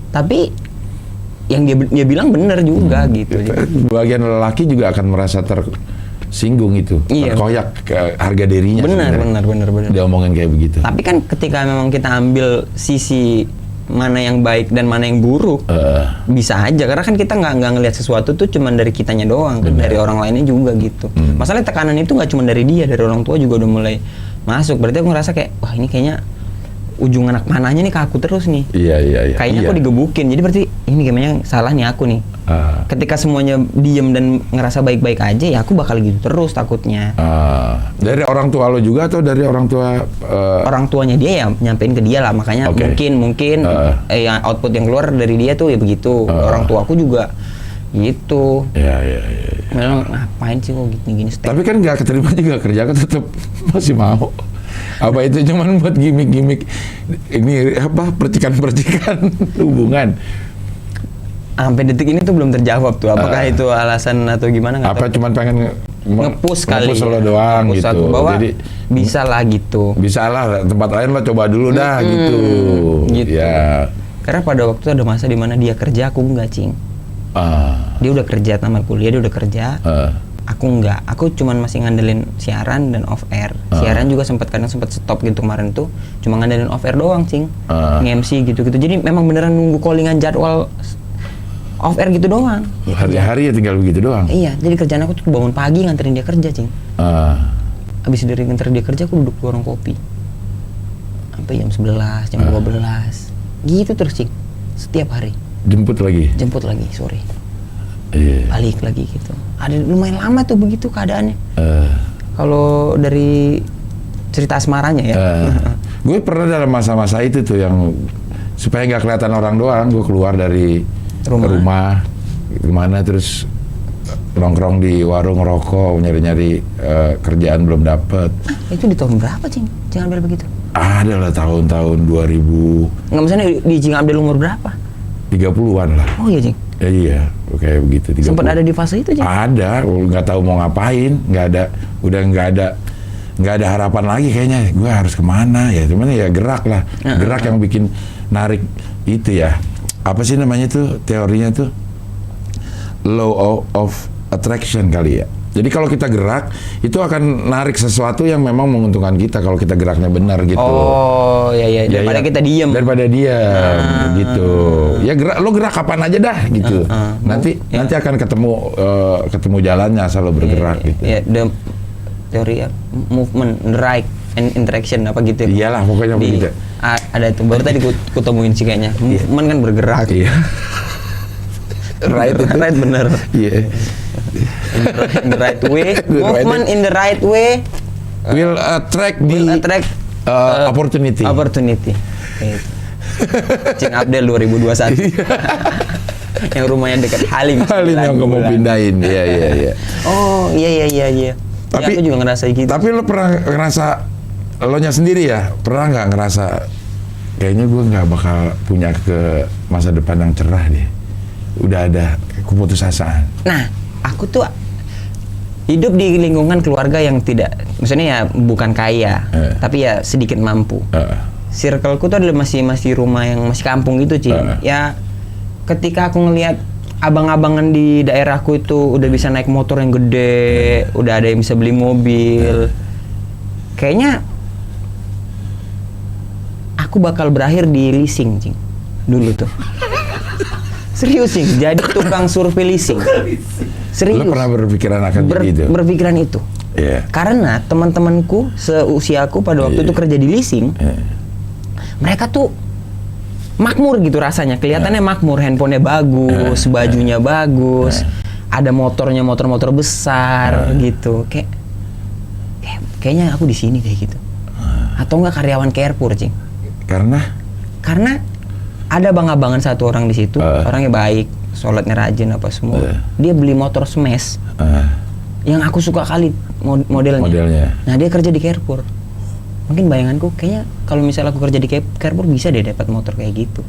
Tapi yang dia bilang benar juga gitu. Bagian lelaki juga akan merasa tersinggung itu, terkoyak ke harga dirinya. Benar. Dia omongin kayak begitu. Tapi kan ketika memang kita ambil sisi mana yang baik dan mana yang buruk, bisa aja. Karena kan kita nggak ngelihat sesuatu tuh cuman dari kitanya doang, dari orang lainnya juga gitu. Masalahnya tekanan itu nggak cuma dari dia, dari orang tua juga udah mulai masuk. Berarti aku ngerasa kayak, wah ini kayaknya ujung anak mananya nih ke aku terus nih. Iya. Kayaknya aku digebukin. Jadi berarti ini kayaknya salah nih aku nih. Ketika semuanya diem dan ngerasa baik-baik aja, ya aku bakal gitu terus takutnya. Dari orang tua lo juga atau dari orang tua? Orang tuanya dia ya nyampein ke dia lah. Makanya mungkin yang output yang keluar dari dia tuh ya begitu. Orang tua aku juga gitu. Iya. Memang ngapain sih kok gini-gini step. Tapi kan nggak keterima juga kerja, kan tetap masih mau. Apa itu cuman buat gimmick-gimmick ini apa percikan-percikan hubungan? Sampai detik ini tuh belum terjawab tuh. Apakah itu alasan atau gimana? Apa cuman pengen nge-push kali? Nge-push lo doang nge-push gitu. Aku bahwa jadi bisa lah gitu. Bisa lah, tempat lain lo coba dulu dah gitu. Ya. Karena pada waktu itu ada masa di mana dia kerja, aku enggak, Cing. Dia udah kerja, tamat kuliah dia udah kerja. Aku enggak, aku cuman masih ngandelin siaran dan off air. Siaran juga kadang sempat stop gitu kemarin tuh, cuma ngandelin off air doang, Cing. Nge-MC gitu-gitu. Jadi memang beneran nunggu callingan jadwal off air gitu doang. Hari-hari ya tinggal begitu doang. Iya, jadi kerjaan aku tuh bangun pagi nganterin dia kerja, Cing. Abis dari nganterin dia kerja, aku duduk di warung kopi sampai jam 11, jam 12. Gitu terus, Cing. Setiap hari. Jemput lagi sore. Balik lagi gitu. Ada lumayan lama tuh begitu keadaannya. Kalau dari cerita asmaranya ya. Gue pernah dalam masa-masa itu tuh yang supaya nggak kelihatan orang doang, gue keluar dari rumah kemana terus nongkrong di warung rokok nyari-nyari kerjaan belum dapet. Itu di tahun berapa, Cing? Cing Abdel begitu? Ada lah tahun-tahun 2000. Nggak, maksudnya di Cing Abdel umur berapa? 30-an lah. Oh iya, Cing? Ya, iya, kayak begitu. 30. Sempat ada di fase itu, Cing? Ada, nggak tahu mau ngapain, udah nggak ada harapan lagi kayaknya. Gue harus kemana ya? Cuman ya gerak lah, gerak yang bikin narik itu ya. Apa sih namanya tuh teorinya tuh? Law of attraction kali ya. Jadi kalau kita gerak, itu akan narik sesuatu yang memang menguntungkan kita kalau kita geraknya benar gitu. Oh, iya. Daripada kita diem. Daripada diam, gitu. Ya lo gerak kapan aja dah, gitu. Nanti akan ketemu jalannya asal lo bergerak gitu. Iya, teori ya, movement, right and interaction apa gitu. Iyalah, pokoknya begitu. Ada itu, baru tadi kutemuin sih kayaknya. Movement kan bergerak. Iya. Right bener. Iya. In the right way, movement in the right way will attract opportunity. Gitu. Cing Abdel 2021. Yang rumahnya dekat Halim yang kamu pindahin. Iya. Oh, iya. Tapi aku juga ngerasa gitu. Tapi lo pernah ngerasa lo nya sendiri ya? Pernah nggak ngerasa kayaknya gue nggak bakal punya ke masa depan yang cerah deh? Udah ada keputusasaan. Nah, aku tuh hidup di lingkungan keluarga yang tidak, maksudnya ya bukan kaya, tapi ya sedikit mampu. Circleku tuh adalah masih rumah yang masih kampung gitu, Cing. Ya, ketika aku ngelihat abang-abangan di daerahku itu udah bisa naik motor yang gede, udah ada yang bisa beli mobil, kayaknya aku bakal berakhir di leasing, Cing. Dulu tuh. Serius, Cing, jadi tukang survei leasing. Serius. Lo pernah berpikiran akan gitu? Berpikiran itu. Karena teman-temanku seusiaku pada waktu itu kerja di leasing, mereka tuh makmur gitu rasanya, kelihatannya makmur, handphonenya bagus, bajunya bagus, ada motornya motor-motor besar gitu, kayaknya aku di sini kayak gitu, atau enggak karyawan Carrefour, Cing. Karena ada abang-abangan satu orang di situ, orangnya baik, sholatnya rajin apa semua. Dia beli motor smash, yang aku suka kali modelnya. Nah dia kerja di Carrefour. mungkin bayanganku kayaknya kalau misalnya aku kerja di Carrefour bisa deh dapat motor kayak gitu.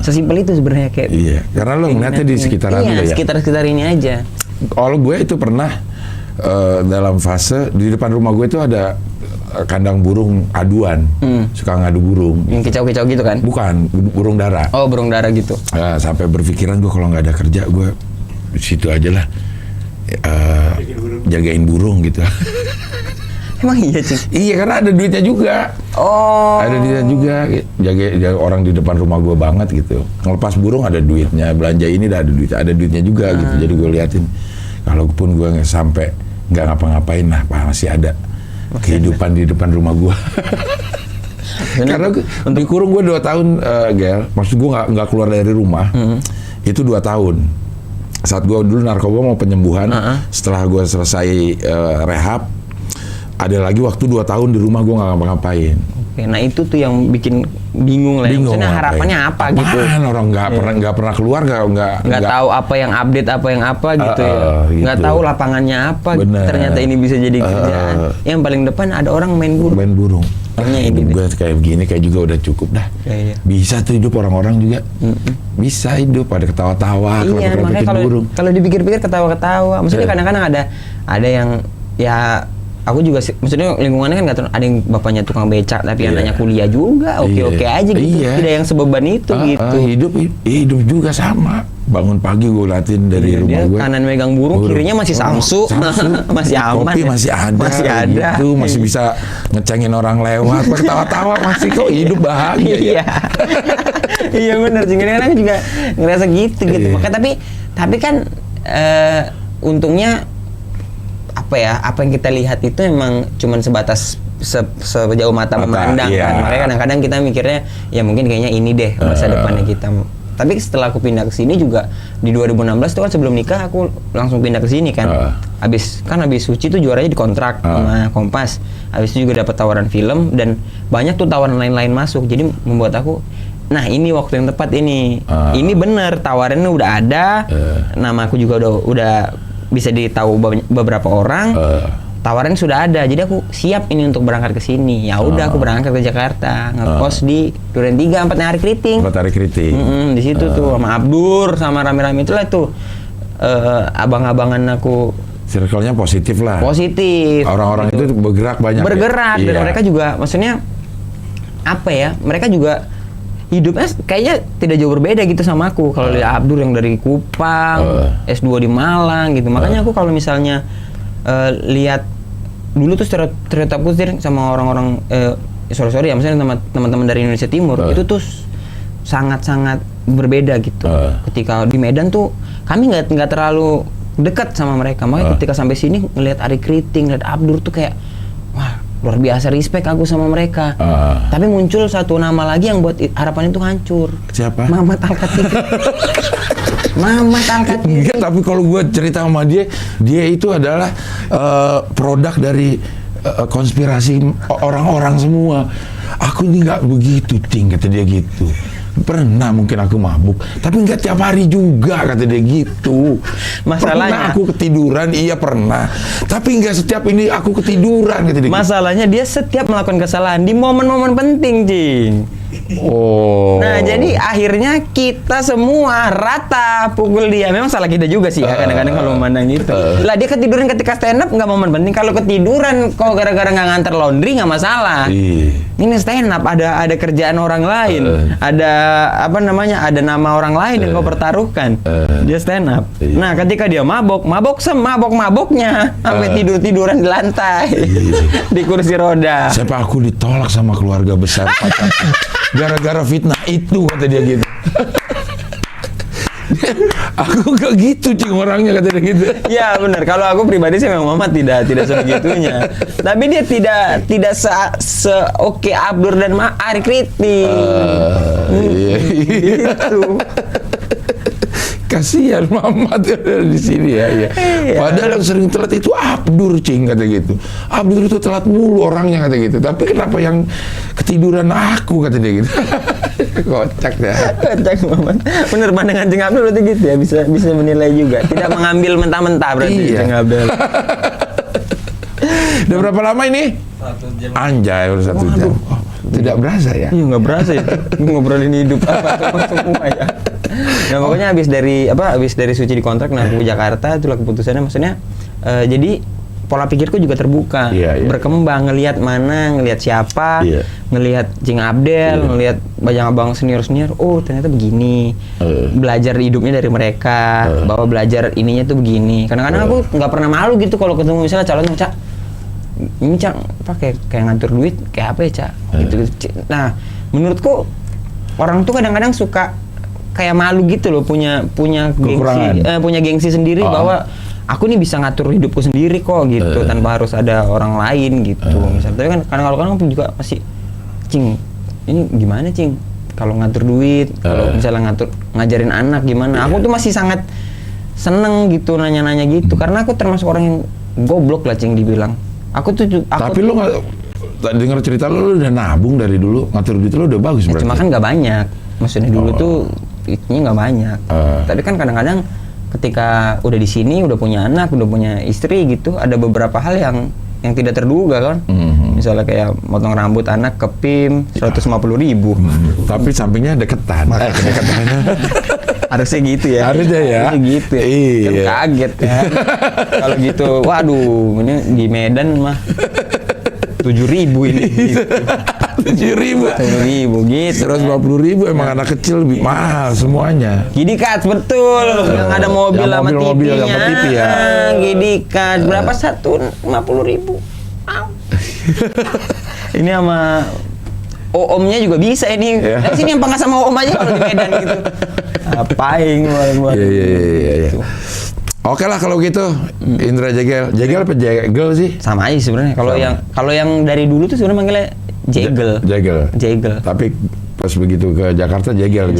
Sesimpel itu sebenarnya kayak. Iya, karena lo ngeliatnya di sekitaran lo ya. Sekitar ini aja. Kalau gue itu pernah dalam fase di depan rumah gue itu ada kandang burung aduan, suka ngadu burung. Yang kicau-kicau gitu kan? Bukan, burung dara. Oh, burung dara gitu. Sampai berpikiran gue kalau nggak ada kerja gue di situ aja lah, jagain burung gitu. Emang iya Cing? Iya, karena ada duitnya juga. Oh. Ada duitnya juga, jaga orang di depan rumah gue banget gitu. Ngelepas burung ada duitnya, belanja ini ada duitnya juga gitu. Jadi gue liatin, kalaupun gue sampai nggak ngapa-ngapain, nah masih ada kehidupan di depan rumah gue. Karena dikurung gue 2 tahun, Gel. Maksud gue nggak keluar dari rumah. Itu 2 tahun. Saat gue dulu narkoba mau penyembuhan, setelah gue selesai rehab, ada lagi waktu 2 tahun di rumah gue nggak ngapa-ngapain. Oke, nah itu tuh yang bikin bingung lah. Maksudnya harapannya apa gitu? Orang nggak pernah keluar, nggak tahu apa yang update, apa yang apa gitu ya. Nggak tahu lapangannya apa. Bener. Ternyata ini bisa jadi kerjaan. Yang paling depan ada orang main burung. Main burung. Hidup gue kayak begini kayak juga udah cukup dah. Iya. Bisa tuh hidup orang-orang juga. Bisa hidup, ada ketawa-tawa. Iya, makanya kalau dipikir-pikir ketawa-ketawa. Maksudnya kadang-kadang ada yang ya. Aku juga maksudnya lingkungannya kan nggak ada yang bapaknya tukang becak tapi anaknya kuliah juga oke aja gitu. Tidak yang sebeban itu gitu. Hidup juga sama. Bangun pagi gue latin dari rumah gue. Kanan megang burung, kirinya masih Samsu. Masih aman. Kopi masih ada. Gitu, masih bisa ngecengin orang lewat. Ketawa-tawa masih kok hidup bahagia. Iya. Iya benar. Kadang-kadang juga ngerasa gitu. Makanya tapi kan untungnya apa yang kita lihat itu emang cuman sebatas sejauh mata memandang kan. Makanya kadang-kadang kita mikirnya ya mungkin kayaknya ini deh masa depannya kita. Tapi setelah aku pindah ke sini juga di 2016 tuh kan sebelum nikah aku langsung pindah ke sini kan. Habis Suci tuh juaranya dikontrak sama Kompas. Habis itu juga dapat tawaran film dan banyak tuh tawaran lain-lain masuk. Jadi membuat aku nah ini waktu yang tepat ini. Ini bener tawarannya udah ada. Nama aku juga udah bisa ditahu beberapa orang, tawaran sudah ada, jadi aku siap ini untuk berangkat ke sini. Ya udah aku berangkat ke Jakarta, ngekos di Duren 3 4 hari keriting. Di situ tuh sama Abdur, sama rame-rame itulah tuh abang-abangan aku. Circle-nya positif lah. Positif. Orang-orang itu bergerak banyak. Dan mereka juga, maksudnya apa ya? Mereka juga hidupnya kayaknya tidak jauh berbeda gitu sama aku. Kalau lihat Abdur yang dari Kupang, S2 di Malang gitu. Makanya aku kalau misalnya lihat dulu tuh stereotipku sama orang-orang sorry ya, misalnya teman-teman dari Indonesia Timur itu tuh sangat-sangat berbeda gitu. Ketika di Medan tuh kami nggak terlalu dekat sama mereka. Makanya ketika sampai sini ngelihat Ari Kriting, ngelihat Abdur tuh kayak wah, luar biasa respect aku sama mereka. Tapi muncul satu nama lagi yang buat harapan itu hancur. Siapa? Mamat Al-Khatiri. Mamat Al-Khatiri. Enggak, tapi kalau gue cerita sama dia itu adalah produk dari konspirasi orang-orang semua. Aku ini nggak begitu, kata dia gitu. Pernah mungkin aku mabuk, tapi nggak tiap hari juga, kata dia gitu. Pernah Masalahnya aku ketiduran, iya pernah. Tapi nggak setiap ini aku ketiduran, kata dia. Masalahnya dia setiap melakukan kesalahan di momen-momen penting, Cing. Oh. Nah, jadi akhirnya kita semua rata pukul dia. Memang salah kita juga sih ya, kadang-kadang kalau memandang gitu. Lah dia ketiduran ketika stand up nggak momen penting. Kalau ketiduran kok gara-gara nggak nganter laundry nggak masalah. Ini stand up ada kerjaan orang lain, ada ada nama orang lain yang kau pertaruhkan. Dia stand up. Nah, ketika dia mabok semabok-maboknya sampai tidur-tiduran di lantai di kursi roda. Siapa aku ditolak sama keluarga besar gara-gara fitnah itu, kata dia gitu. Aku gak gitu, Cing, orangnya, kata dia gitu. Ya benar. Kalau aku pribadi sih memang Mamat tidak sebegitunya. Tapi dia tidak se oke Abdur dan Ari Kriting. Gitu. Kasihan Mamat di sini ya. Padahal yang sering telat itu Abdur, Cing, kata gitu. Abdur itu telat mulu orangnya, kata gitu. Tapi kenapa yang ketiduran aku, kata dia gitu. Kocak dah. Kocak Mamat. Bener, pandangan Cing Abdul berarti gitu ya, bisa menilai juga. Tidak mengambil mentah-mentah berarti Cing Abdul. Udah berapa lama ini? 1 jam. Anjay, udah 1 jam. Oh, tidak berasa ya? Iya nggak berasa ya, ngobrolin hidup apa semua ya. Nah pokoknya habis dari Suci dikontrak, nah aku ke Jakarta, itulah keputusannya. Maksudnya jadi pola pikirku juga terbuka, berkembang, ngelihat siapa, ngelihat Cing Abdel, ngelihat banyak abang senior, oh ternyata begini, belajar hidupnya dari mereka, bahwa belajar ininya tuh begini. Kadang-kadang aku nggak pernah malu gitu kalau ketemu misalnya calonnya, Cak, ini Cak, apa kayak ngatur duit, kayak apa ya Cak, gitu. Nah menurutku orang tuh kadang-kadang suka kayak malu gitu loh, punya gengsi sendiri bahwa aku nih bisa ngatur hidupku sendiri kok gitu, tanpa harus ada orang lain gitu. Misalnya, tapi kan kadang-kadang juga masih, Cing, ini gimana Cing? Kalau ngatur duit, kalau misalnya ngajarin anak gimana? Aku tuh masih sangat seneng gitu nanya-nanya gitu, karena aku termasuk orang yang goblok lah Cing dibilang. Tapi lu nggak dengar cerita lu udah nabung dari dulu, ngatur duit lu udah bagus berarti. Cuma kan nggak banyak, maksudnya dulu tuh duitnya nggak banyak. Tapi kan kadang-kadang ketika udah di sini, udah punya anak, udah punya istri gitu, ada beberapa hal yang tidak terduga kan. Misalnya kayak motong rambut anak ke PIM 150.000. Tapi sampingnya deketan. Harusnya gitu ya. Harusnya ya. Harusnya gitu ya. Iya. Kan kaget kan. Kalau gitu, waduh, ini di Medan mah 7.000 ini. Gitu. 7.000 gitu. 150.000 emang anak kecil lebih mahal semuanya. Gidikat betul, yang ada mobil yang sama mobil TV-nya. sama TV ya. Gidikat berapa 150.000? Ini sama Om-nya juga bisa ini. Sini yang pangkas sama Om aja kalau di Medan gitu. Apain buat. Iya. Oke lah kalau gitu, Indra Jegel apa Jegel sih? Sama aja sebenarnya. Kalau yang dari dulu tuh sebenarnya manggilnya Jegel. Tapi pas begitu ke Jakarta Jegel.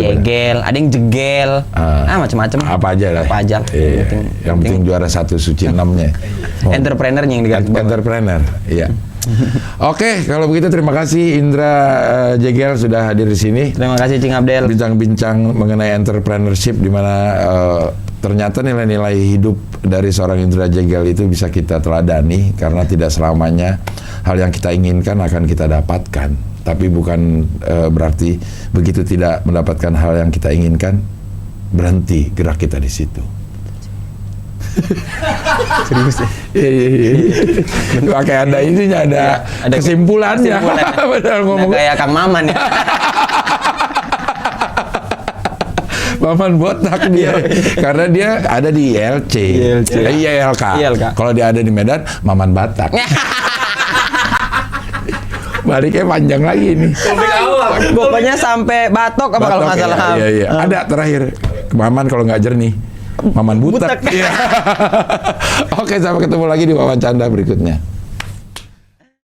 Ada yang Jegel. Macam-macam. Apa aja lah. Iya. Yang penting juara 1 Suci 6-nya. Entrepreneurnya yang diganti. Entrepreneur, iya. Oke, kalau begitu terima kasih Indra Jegel sudah hadir di sini. Terima kasih Cing Abdel. Bincang-bincang mengenai entrepreneurship, di mana ternyata nilai-nilai hidup dari seorang Indra Jegel itu bisa kita teladani, karena tidak selamanya hal yang kita inginkan akan kita dapatkan. Tapi bukan berarti begitu tidak mendapatkan hal yang kita inginkan, berhenti gerak kita di situ. Serius ya? Iya. Pakai ada ininya, ada kesimpulannya. Padahal ngomong kayak Kang Maman ya. Maman botak dia. Karena dia ada di ILC. ILK. Kalau dia ada di Medan, Maman Batak. Baliknya panjang lagi nih. Pokoknya sampai batok apa kalau nggak salah. Iya. Ada terakhir. Maman kalau nggak jernih, Maman butak. Iya. Oke, sampai ketemu lagi di wawancara berikutnya.